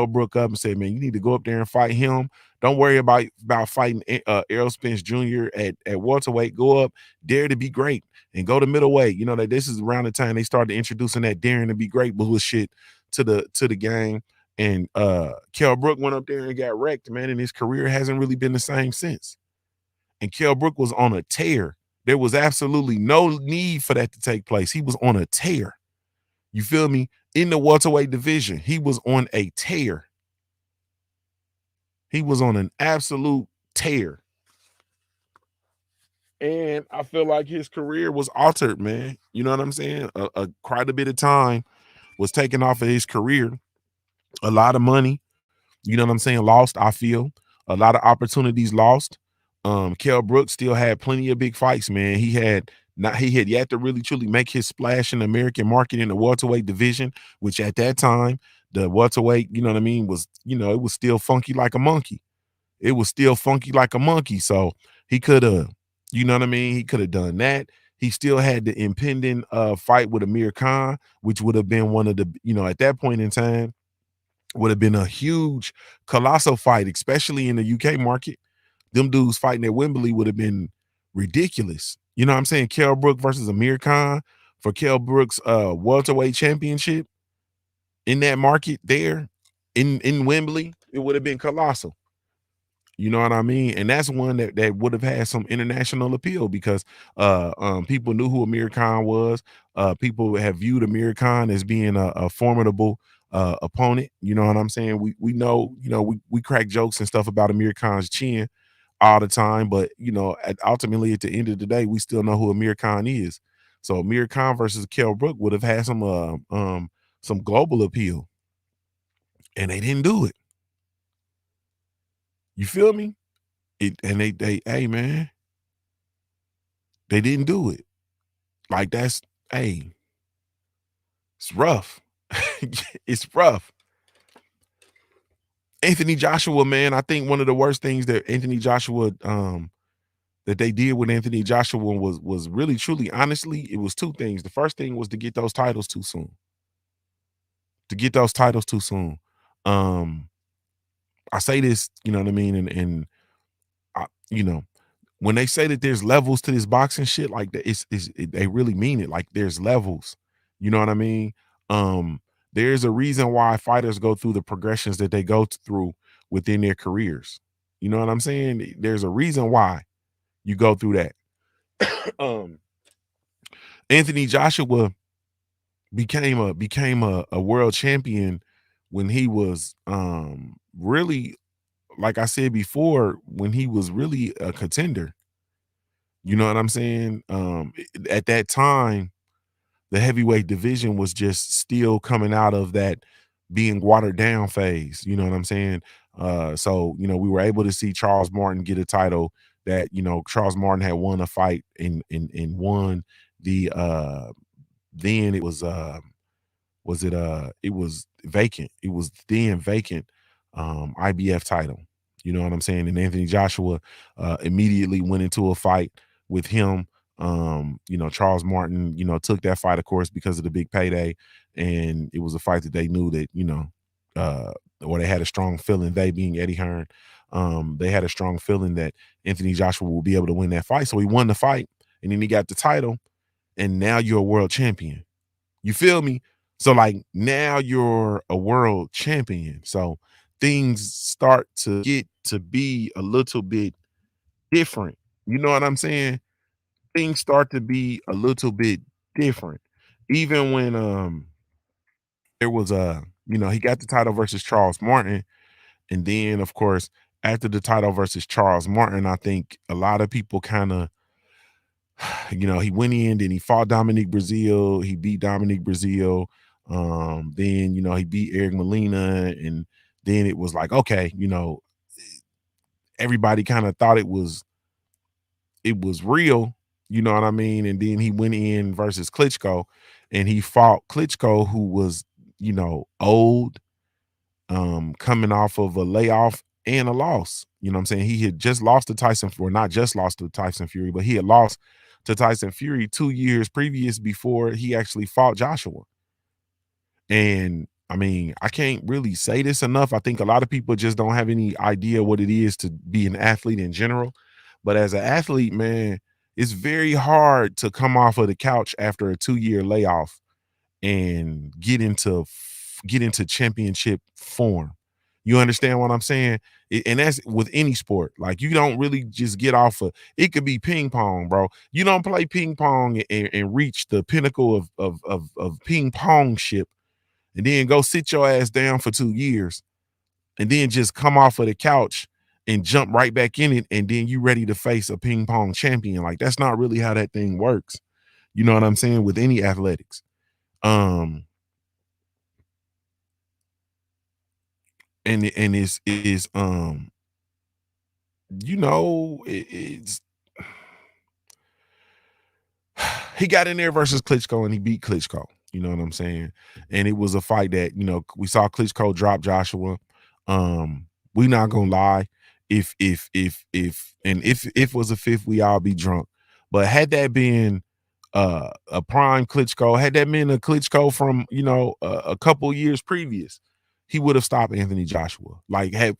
Brook up and said, man, you need to go up there and fight him. Don't worry about fighting Errol Spence Jr. at welterweight. Go up, dare to be great, and go to middleweight. You know that this is around the time they started introducing that daring to be great bullshit to the game. And Kell Brook went up there and got wrecked, man, and his career hasn't really been the same since. And Kell Brook was on a tear. There was absolutely no need for that to take place. He was on a tear. You feel me? In the welterweight division, he was on a tear. He was on an absolute tear. And I feel like his career was altered, man. You know what I'm saying? Quite a bit of time was taken off of his career. A lot of money, you know what I'm saying, lost, I feel. A lot of opportunities lost. Kell Brooks still had plenty of big fights, man. He had yet to really truly make his splash in the American market in the welterweight division, which at that time, the welterweight, you know what I mean, was, you know, it was still funky like a monkey. It was still funky like a monkey. So he could have, you know what I mean? He could have done that. He still had the impending fight with Amir Khan, which would have been one of the, you know, at that point in time, would have been a huge, colossal fight, especially in the UK market. Them dudes fighting at Wembley would have been ridiculous. You know what I'm saying? Kell Brook versus Amir Khan for Kell Brooks' welterweight championship in that market there in Wembley, it would have been colossal. You know what I mean? And that's one that would have had some international appeal because people knew who Amir Khan was. People have viewed Amir Khan as being a formidable opponent. You know what I'm saying? We know, you know, we crack jokes and stuff about Amir Khan's chin all the time, but you know, ultimately at the end of the day, we still know who Amir Khan is. So Amir Khan versus Kell Brook would have had some global appeal, and they didn't do it. You feel me? Hey man, they didn't do it. Like it's rough. It's rough. Anthony Joshua, man, I think one of the worst things that Anthony Joshua that they did with Anthony Joshua was really truly honestly, it was 2 things. The first thing was to get those titles too soon. I say this, you know what I mean, and I, you know, when they say that there's levels to this boxing shit, like that, they really mean it. Like there's levels. You know what I mean? There's a reason why fighters go through the progressions that they go through within their careers. You know what I'm saying? There's a reason why you go through that. Anthony Joshua became a world champion when he was really, like I said before, when he was really a contender. You know what I'm saying? At that time, the heavyweight division was just still coming out of that being watered down phase. You know what I'm saying? So, you know, we were able to see Charles Martin get a title that, you know, Charles Martin had won a fight and won the then it was it was vacant. It was then vacant IBF title. You know what I'm saying? And Anthony Joshua immediately went into a fight with him Charles Martin, took that fight, of course, because of the big payday, and it was a fight that they knew that, or they had a strong feeling, they being Eddie Hearn, they had a strong feeling that Anthony Joshua will be able to win that fight. So he won the fight, and then he got the title, and now you're a world champion. You feel me? So like now you're a world champion. So things start to get to be a little bit different. You know what I'm saying? Things start to be a little bit different. Even when there was he got the title versus Charles Martin, and then of course after the title versus Charles Martin, I think a lot of people kind of he went in and he fought Dominic Brazil. He beat Dominic Brazil. Then he beat Eric Molina, and then it was like, okay, everybody kind of thought it was real, you know what I mean? And then he went in versus Klitschko, and he fought Klitschko, who was, old, coming off of a layoff and a loss. You know what I'm saying? He had just lost to Tyson, or not just lost to Tyson Fury, but he had lost to Tyson Fury 2 years previous before he actually fought Joshua. And I mean, I can't really say this enough. I think a lot of people just don't have any idea what it is to be an athlete in general. But as an athlete, man, it's very hard to come off of the couch after a 2-year layoff and get into championship form. You understand what I'm saying? And that's with any sport. Like, you don't really just get off of it. Could be ping pong, bro. You don't play ping pong and reach the pinnacle of ping pong ship, and then go sit your ass down for 2 years, and then just come off of the couch and jump right back in it, and then you ready to face a ping pong champion. Like, that's not really how that thing works. You know what I'm saying? With any athletics. And it's it's he got in there versus Klitschko, and he beat Klitschko. You know what I'm saying? And it was a fight that, we saw Klitschko drop Joshua. We not gonna lie. If was a fifth, we all be drunk. But had that been a prime Klitschko, had that been a Klitschko from, a couple years previous, he would have stopped Anthony Joshua. Like, had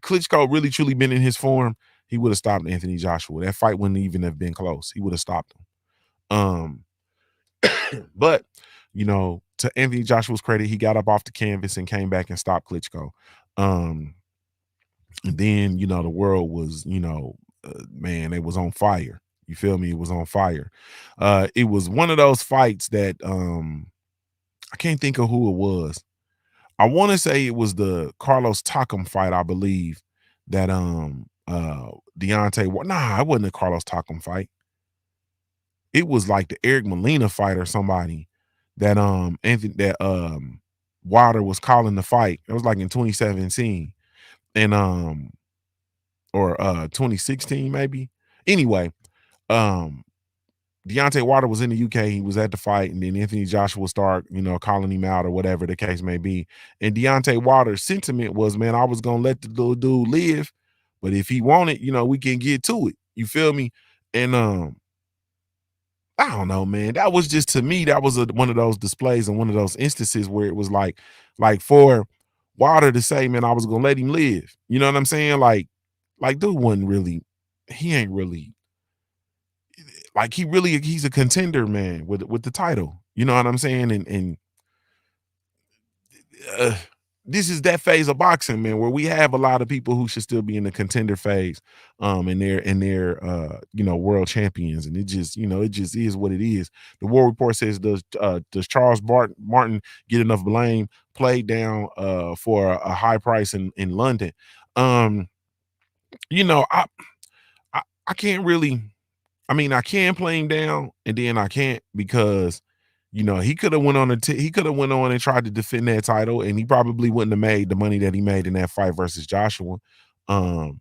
Klitschko really truly been in his form, he would have stopped Anthony Joshua. That fight wouldn't even have been close. He would have stopped him. But to Anthony Joshua's credit, he got up off the canvas and came back and stopped Klitschko. And then the world was, man, it was on fire. You feel me? It was on fire. It was one of those fights that I can't think of who it was. I want to say it was the Carlos Takam fight, I believe, that Deontay. Nah, it wasn't the Carlos Takam fight. It was like the Eric Molina fight or somebody that Wilder was calling the fight. It was like in 2017 and or 2016 maybe. Anyway, Deontay Wilder was in the UK. He was at the fight, and then Anthony Joshua start, calling him out or whatever the case may be. And Deontay Wilder's sentiment was, man, I was gonna let the little dude live, but if he wanted, we can get to it. You feel me? And I don't know, man. That was just, to me, that was one of those displays and one of those instances where it was like for Wilder to say, man, I was gonna let him live. You know what I'm saying? Like dude wasn't really, he ain't really like he's a contender, man, with the title. You know what I'm saying? And this is that phase of boxing, man, where we have a lot of people who should still be in the contender phase, and they're world champions, and it just is what it is. The War Report says, does Charles Martin get enough blame? Played down for a high price in London. I can't really. I mean, I can play him down, and then I can't, because he could have went on and tried to defend that title, and he probably wouldn't have made the money that he made in that fight versus Joshua. I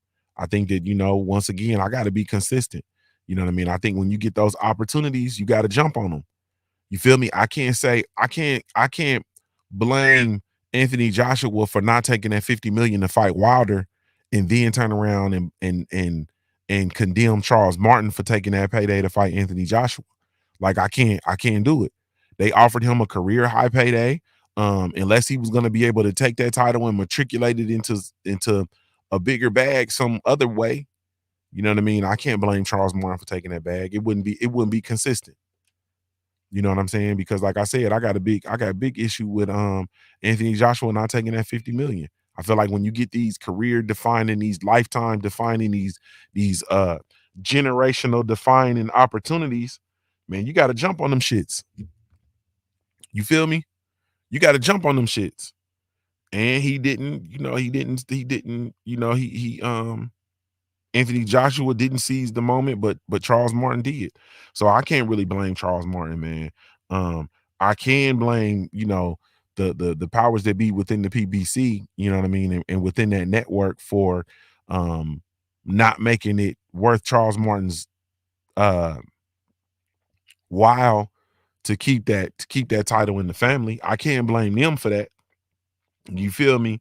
think that, once again, I got to be consistent. You know what I mean? I think when you get those opportunities, you got to jump on them. You feel me? I can't blame Anthony Joshua for not taking that $50 million to fight Wilder, and then turn around and and condemn Charles Martin for taking that payday to fight Anthony Joshua. Like I can't do it. They offered him a career high payday, unless he was going to be able to take that title and matriculate it into a bigger bag some other way. You know what I mean? I can't blame Charles Martin for taking that bag. It wouldn't be consistent. You know what I'm saying? Because like I said, I got a big issue with Anthony Joshua not taking that 50 million. I feel like when you get these career defining, these lifetime defining, these generational defining opportunities, man, you got to jump on them shits. You feel me? You got to jump on them shits. And he didn't, Anthony Joshua didn't seize the moment, but Charles Martin did. So I can't really blame Charles Martin, man. I can blame, the powers that be within the PBC, you know what I mean, and within that network for not making it worth Charles Martin's while to keep that title in the family. I can't blame them for that. You feel me?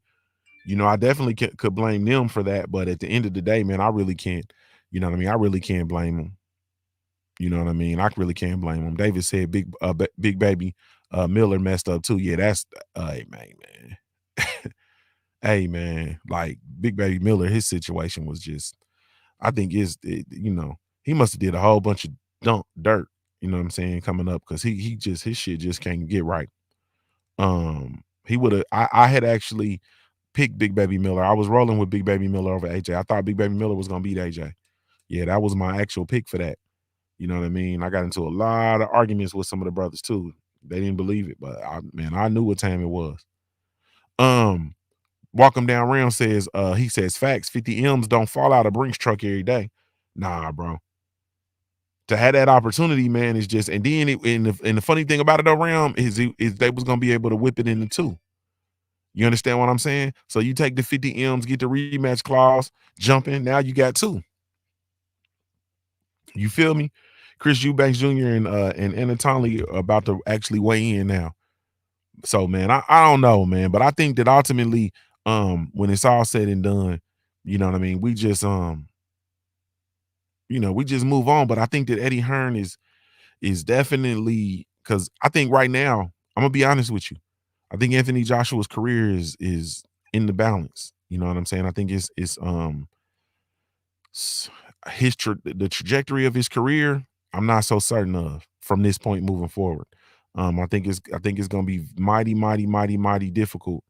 I definitely could blame them for that, but at the end of the day, man, I really can't. You know what I mean? I really can't blame them. You know what I mean? I really can't blame them. David said Big Baby Miller messed up too. Yeah, that's hey man. Hey man, like Big Baby Miller, his situation was just, I think he must have did a whole bunch of dirt, you know what I'm saying, coming up, because his shit just can't get right. He would have, I had actually picked Big Baby Miller. I was rolling with Big Baby Miller over AJ. I thought Big Baby Miller was gonna beat AJ. Yeah, that was my actual pick for that. You know what I mean? I got into a lot of arguments with some of the brothers too. They didn't believe it, but I knew what time it was. Walk him down Ram says, he says facts. 50 M's don't fall out of Brinks truck every day. Nah, bro. To have that opportunity, man, is just, and then and the funny thing about it though, Ram, is they was gonna be able to whip it into two. You understand what I'm saying? So you take the 50 M's, get the rematch clause, jump in. Now you got two. You feel me? Chris Eubanks Jr. and Anatoly are about to actually weigh in now. So man, I don't know, man, but I think that ultimately, when it's all said and done, you know what I mean, we just we just move on. But I think that Eddie Hearn is definitely, because I think right now, I'm gonna be honest with you, I think Anthony Joshua's career is in the balance. You know what I'm saying? I think it's the trajectory of his career, I'm not so certain of from this point moving forward. I think it's gonna be mighty difficult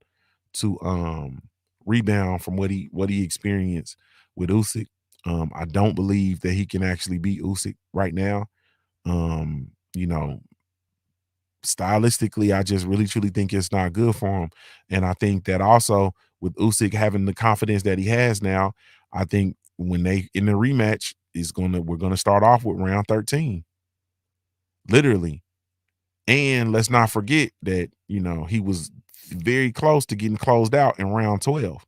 to rebound from what he experienced with Usyk. I don't believe that he can actually beat Usyk right now. You know, stylistically, I just really truly think it's not good for him. And I think that also with Usyk having the confidence that he has now, I think when they in the rematch we're gonna start off with round 13. Literally. And let's not forget that, he was very close to getting closed out in round 12.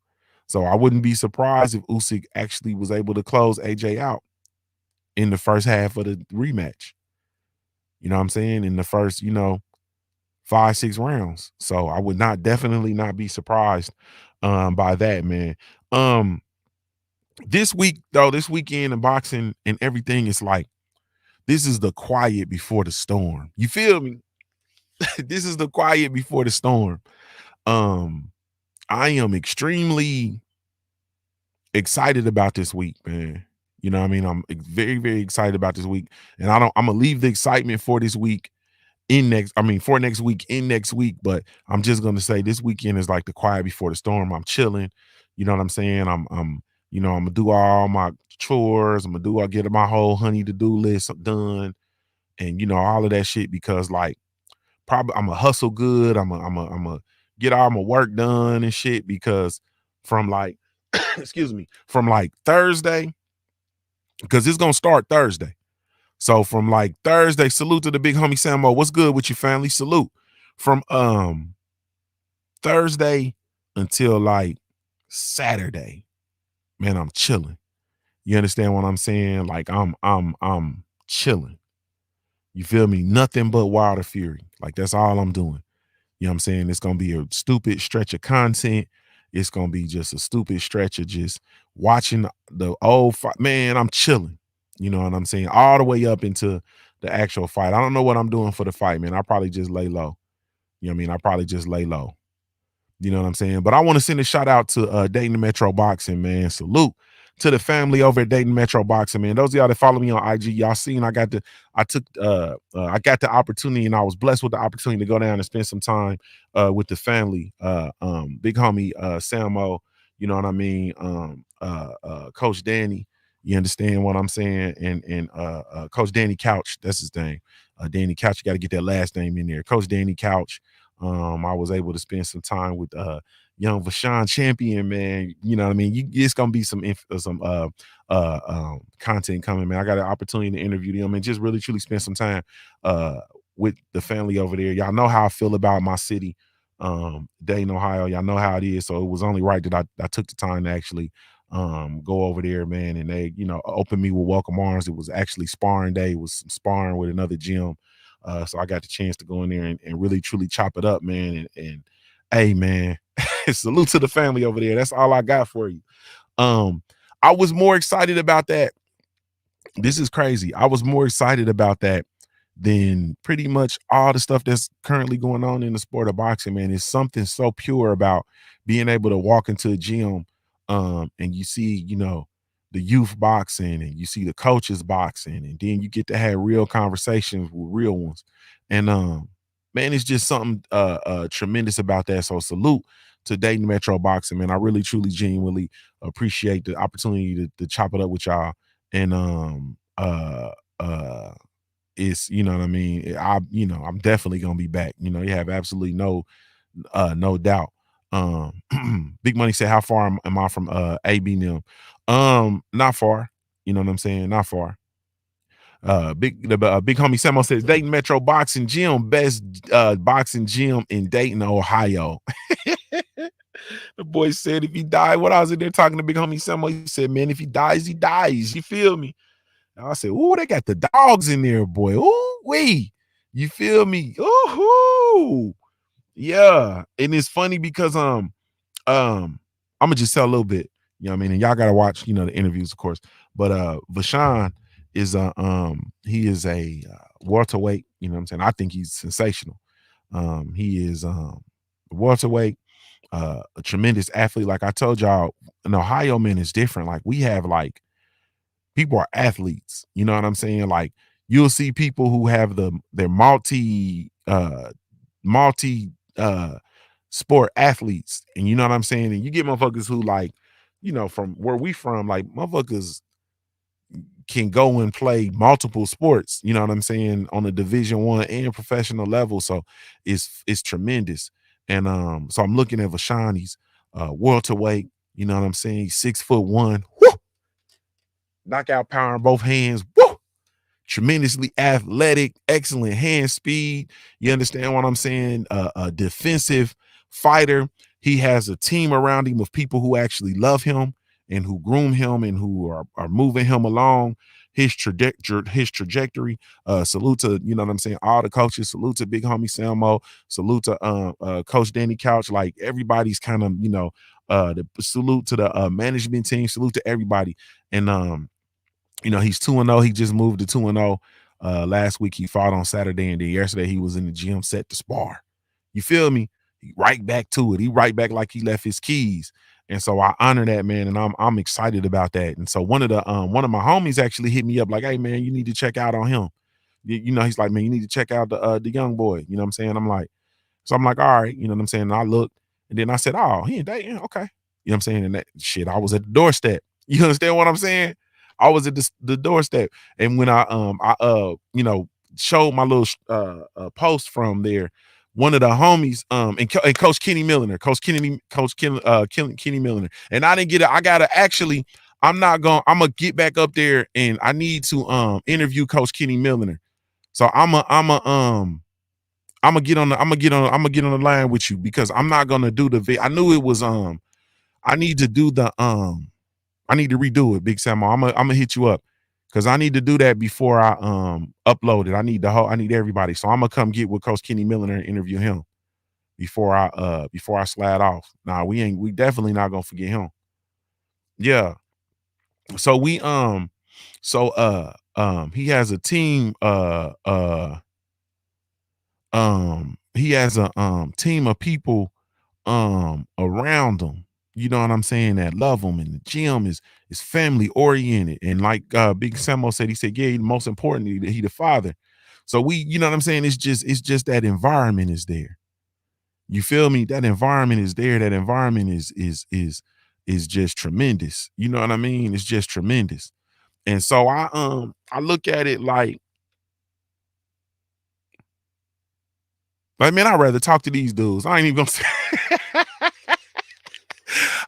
So I wouldn't be surprised if Usyk actually was able to close AJ out in the first half of the rematch. You know what I'm saying? In the first, 5-6 rounds. So I would definitely not be surprised by that, man. This weekend in boxing and everything is like, this is the quiet before the storm. You feel me? This is the quiet before the storm. I am extremely excited about this week, man. You know what I mean? I'm very, very excited about this week. And I'm gonna leave the excitement for this week for next week in next week, but I'm just gonna say this weekend is like the quiet before the storm. I'm chilling. You know what I'm saying? I'm gonna do all my chores. I'll get my whole honey to-do list done and all of that shit, because like probably I'm gonna hustle good. I'm gonna get all my work done and shit, because from like excuse me, from like Thursday, because it's gonna start Thursday. So from like Thursday, salute to the big homie Samo. What's good with your family? Salute. From Thursday until like Saturday, man, I'm chilling. You understand what I'm saying? Like I'm chilling. You feel me? Nothing but Wilder Fury. Like that's all I'm doing. You know what I'm saying? It's gonna be a stupid stretch of content. it's gonna be just a stupid stretch of just watching the old fight. Man, I'm chilling. You know what I'm saying? All the way up into the actual fight. I don't know what I'm doing for the fight, man. I probably just lay low. You know what I mean? I probably just lay low. You know what I'm saying? But I want to send a shout out to Dayton Metro Boxing, man. Salute to the family over at Dayton Metro Boxing, man. Those of y'all that follow me on IG, y'all seen I got the opportunity, and I was blessed with the opportunity to go down and spend some time with the family. Big homie Samo, you know what I mean? Coach Danny, you understand what I'm saying? And Coach Danny Couch, that's his name. Danny Couch, you got to get that last name in there. Coach Danny Couch. I was able to spend some time with young Vashawn Champion, man. You know what I mean? It's gonna be some content coming, man. I got an opportunity to interview them and just really truly spend some time with the family over there. Y'all know how I feel about my city, Dayton, Ohio. Y'all know how it is. So it was only right that I took the time to actually go over there, man. And they, opened me with welcome arms. It was actually sparring day. It was some sparring with another gym. So I got the chance to go in there and really truly chop it up, man. And hey, man, salute to the family over there. That's all I got for you. I was more excited about that. This is crazy. I was more excited about that than pretty much all the stuff that's currently going on in the sport of boxing, man. It's something so pure about being able to walk into a gym and you see, the youth boxing and you see the coaches boxing, and then you get to have real conversations with real ones. And man, it's just something tremendous about that. So salute to Dayton Metro Boxing, man. I really, truly, genuinely appreciate the opportunity to chop it up with y'all. And it's, you know what I mean? I'm definitely gonna be back. You have absolutely no doubt. Big Money said, how far am I from AB Nim? Not far. You know what I'm saying? Not far. Big homie Samo says Dayton Metro Boxing Gym, best boxing gym in Dayton, Ohio. The boy said if he died, what I was in there talking to big homie Samo, he said, man, if he dies, he dies. You feel me? And I said, ooh, they got the dogs in there, boy. Ooh, wee. You feel me? Ooh, yeah. And it's funny because I'm gonna just tell a little bit, you know what I mean? And y'all gotta watch, the interviews, of course. But Vashawn is he is a welterweight, you know what I'm saying? I think he's sensational. He is welterweight, a tremendous athlete. Like I told y'all, an Ohio man is different. Like we have people are athletes, you know what I'm saying? Like you'll see people who have their multi sport athletes, and you know what I'm saying? And you get motherfuckers who from where we from, like motherfuckers can go and play multiple sports, you know what I'm saying, on a Division I and professional level. So it's tremendous. And so I'm looking at Vashawn, he's welterweight, you know what I'm saying? He's 6'1", whoo! Knockout power in both hands, whoo! Tremendously athletic, excellent hand speed. You understand what I'm saying? A defensive fighter. He has a team around him of people who actually love him and who groom him and who are moving him along his trajectory. Salute to, you know what I'm saying, all the coaches. Salute to big homie Samo. Salute to Coach Danny Couch. Like everybody's kind of, the salute to the management team. Salute to everybody. And he's 2-0. He just moved to 2-0. Last week he fought on Saturday, and then yesterday he was in the gym set to spar. You feel me? He right back to it. He right back like he left his keys. And so I honor that, man, and I'm excited about that. And so one of my homies actually hit me up like, hey man, you need to check out on him. He's like, man, you need to check out the young boy. You know what I'm saying? I'm like, all right, you know what I'm saying? And I looked, and then I said, oh, he ain't dating. Okay. You know what I'm saying? And that shit, I was at the doorstep. You understand what I'm saying? I was at the doorstep. And when I showed my little post from there, one of the homies, and Coach Kenny Milliner, Kenny Milliner. And I didn't get it. I'm gonna get back up there, and I need to interview Coach Kenny Milliner. So I'm gonna get on the line with you, because I'm not gonna do I knew it was I need to do I need to redo it, Big Sam. I'm gonna hit you up, because I need to do that before I upload it. I need everybody. So I'm gonna come get with Coach Kenny Miller and interview him. before I slide off. Nah, we definitely not gonna forget him. Yeah. So he has a team, he has a team of people around him, you know what I'm saying, that love him, and the gym is family oriented. And like Big Samo said, he said, yeah, most importantly, he the father. So you know what I'm saying, it's just that environment is there. You feel me? That environment is there. That environment is just tremendous. You know what I mean? It's just tremendous. And so I look at it like, man, I'd rather talk to these dudes. I ain't even gonna say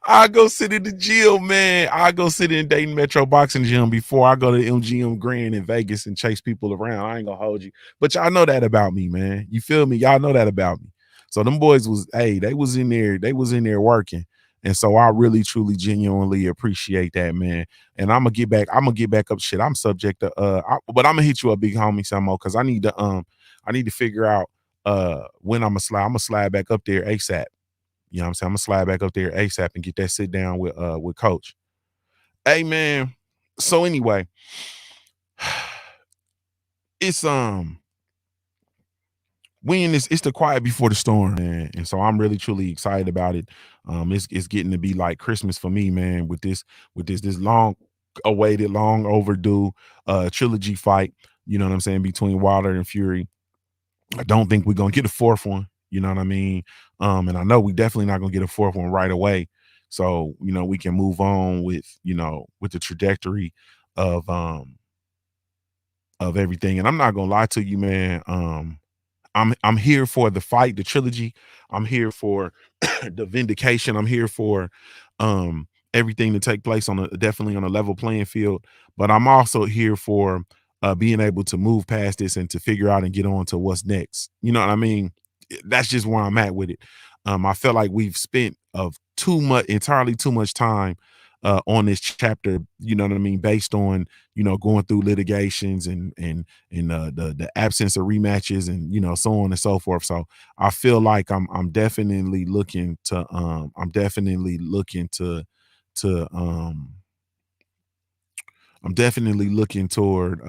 I go sit in the gym, man. I go sit in Dayton Metro Boxing Gym before I go to MGM Grand in Vegas and chase people around. I ain't gonna hold you. But y'all know that about me, man. You feel me? Y'all know that about me. So them boys they was in there working. And so I really, truly, genuinely appreciate that, man. And I'm gonna get back up shit. I'm subject to but I'm gonna hit you up, big homie, some more, because I need to figure out when I'm gonna slide back up there ASAP. You know what I'm saying? I'm gonna slide back up there ASAP and get that sit down with coach. Hey, man. So anyway, it's it's the quiet before the storm, man. And so I'm really truly excited about it. It's getting to be like Christmas for me, man, with this long awaited, long overdue trilogy fight, you know what I'm saying, between Wilder and Fury. I don't think we're gonna get a fourth one, you know what I mean? And I know we definitely not gonna get a fourth one right away. So, you know, we can move on with the trajectory of everything. And I'm not gonna lie to you, man. I'm here for the fight, the trilogy. I'm here for the vindication. I'm here for everything to take place definitely on a level playing field. But I'm also here for being able to move past this and to figure out and get on to what's next. You know what I mean? That's just where I'm at with it. I feel like we've spent entirely too much time on this chapter, you know what I mean, based on, going through litigations and the absence of rematches and, so on and so forth. So I feel like I'm definitely looking to I'm definitely looking toward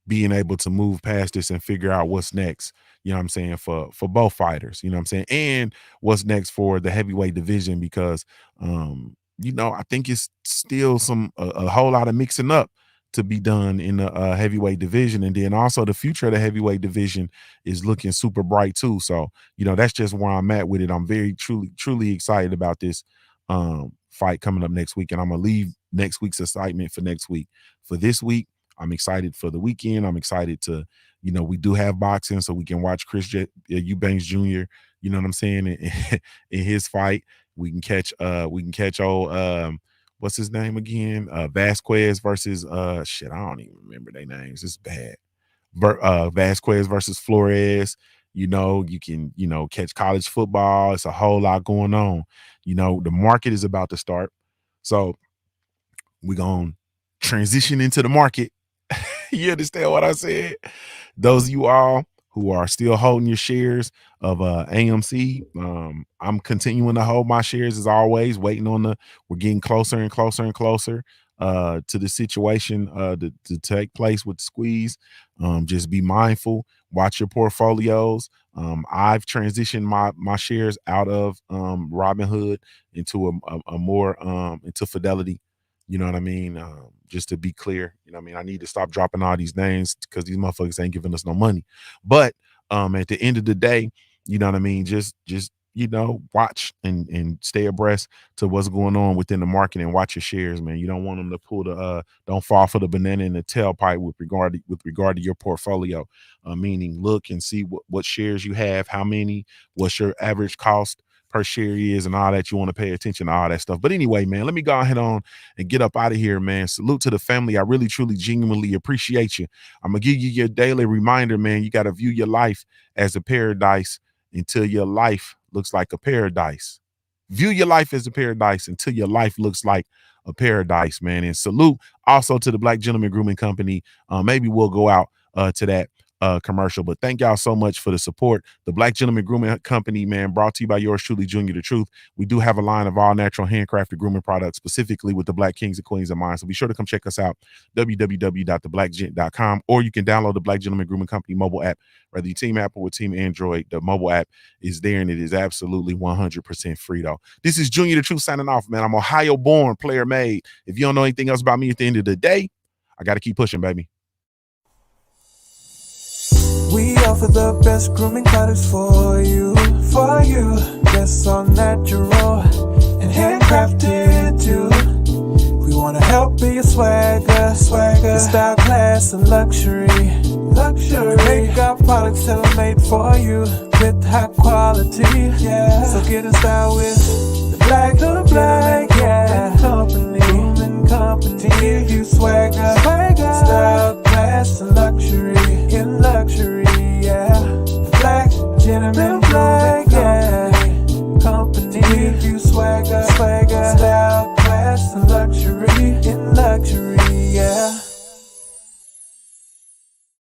being able to move past this and figure out what's next, you know what I'm saying, for both fighters, you know what I'm saying, and what's next for the heavyweight division, because I think it's still a whole lot of mixing up to be done in the heavyweight division. And then also the future of the heavyweight division is looking super bright too. So, that's just where I'm at with it. I'm very truly excited about this fight coming up next week. And I'm gonna leave next week's excitement for next week. For this week, I'm excited for the weekend. I'm excited to, we do have boxing, so we can watch Eubanks Jr., you know what I'm saying, in his fight. We can catch old what's his name again? Vasquez versus I don't even remember their names. It's bad. Vasquez versus Flores. You can, catch college football. It's a whole lot going on. The market is about to start. So we're gonna transition into the market. You understand what I said? Those of you all who are still holding your shares of AMC, I'm continuing to hold my shares as always, waiting on we're getting closer and closer and closer to the situation to take place with the squeeze. Just be mindful, watch your portfolios. I've transitioned my shares out of Robinhood into a more into Fidelity. You know what I mean? Just to be clear, I need to stop dropping all these names because these motherfuckers ain't giving us no money. But at the end of the day, you know what I mean? Just watch and stay abreast to what's going on within the market and watch your shares, man. You don't want them to don't fall for the banana in the tailpipe with regard to your portfolio. Meaning look and see what shares you have, how many, what's your average cost per share is, and all that. You want to pay attention to all that stuff. But anyway, man, let me go ahead on and get up out of here, man. Salute to the family. I really, truly, genuinely appreciate you. I'm gonna give you your daily reminder, man. You got to view your life as a paradise until your life looks like a paradise. View your life as a paradise until your life looks like a paradise, man. And salute also to the Black Gentleman Grooming Company. Maybe we'll go out to that commercial. But thank y'all so much for the support. The Black Gentleman Grooming Company, man, brought to you by yours truly, Junior the Truth. We do have a line of all natural handcrafted grooming products, specifically with the Black Kings and Queens in mind. So be sure to come check us out, www.theblackgent.com, or you can download the Black Gentleman Grooming Company mobile app. Whether you Team Apple or Team Android, the mobile app is there, and it is absolutely 100% free, though. This is Junior the Truth signing off, man. I'm Ohio-born, player made. If you don't know anything else about me at the end of the day, I got to keep pushing, baby. We offer the best grooming products for you. Yes, all natural and handcrafted too. We wanna help be your swagger, your style, class, and luxury. Make our products tailor-made for you with high quality. Yeah. So get in style with the Black Grooming Company. To give you swagger, style, class, and luxury. In luxury, yeah. The Black Gentleman,